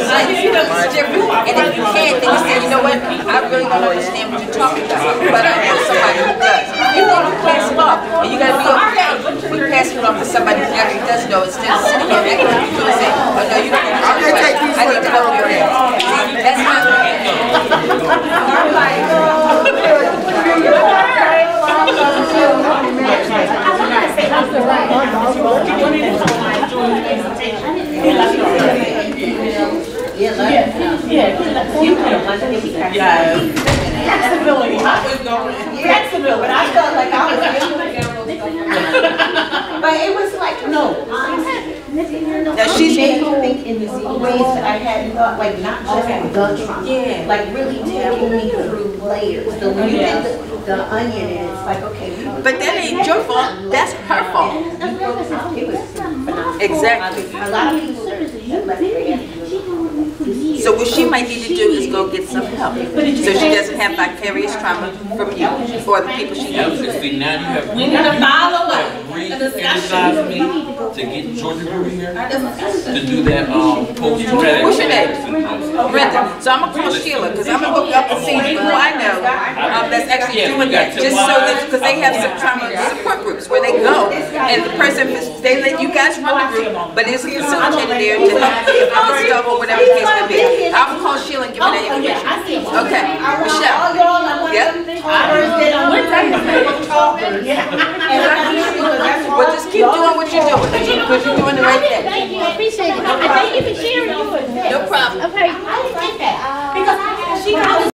different. And if you can't, then you say, you know what, I really don't understand what you're talking about. But I know somebody who does. And then you pass it off. And you got to be okay with passing it off to somebody who actually does know instead of sitting here acting like you and saying, oh no, you don't know. I need to help your ass. See, that's not Flexibility. Flexibility. But I felt like I was but it was like, no. Now she made me think in these ways that I hadn't thought, like not just the trauma, like really taking me through layers. So when you did the onion, and it's like, okay. But that ain't your fault, that's her fault. It was phenomenal. Exactly. A lot of people left there. So what she might need to do is go get some help, so she doesn't have vicarious trauma from you or the people she knows. See, now you have We need to follow up. re-energized me to get Georgia over here to do that post-traumatic. What's your name? Brenda. So I'm gonna call Sheila because I'm gonna hook up and see who I know that's actually doing that, just so that because they have some trauma support groups where they go and the person they let you guys run the group, but there's a facilitator there to help with stuff or whatever the case may be. I'm gonna call Sheila and give her that information. Okay, Michelle. Yep. Well, just keep doing what you're doing because you're doing the right thing. Thank you, I appreciate it. Thank you for sharing yours. No problem.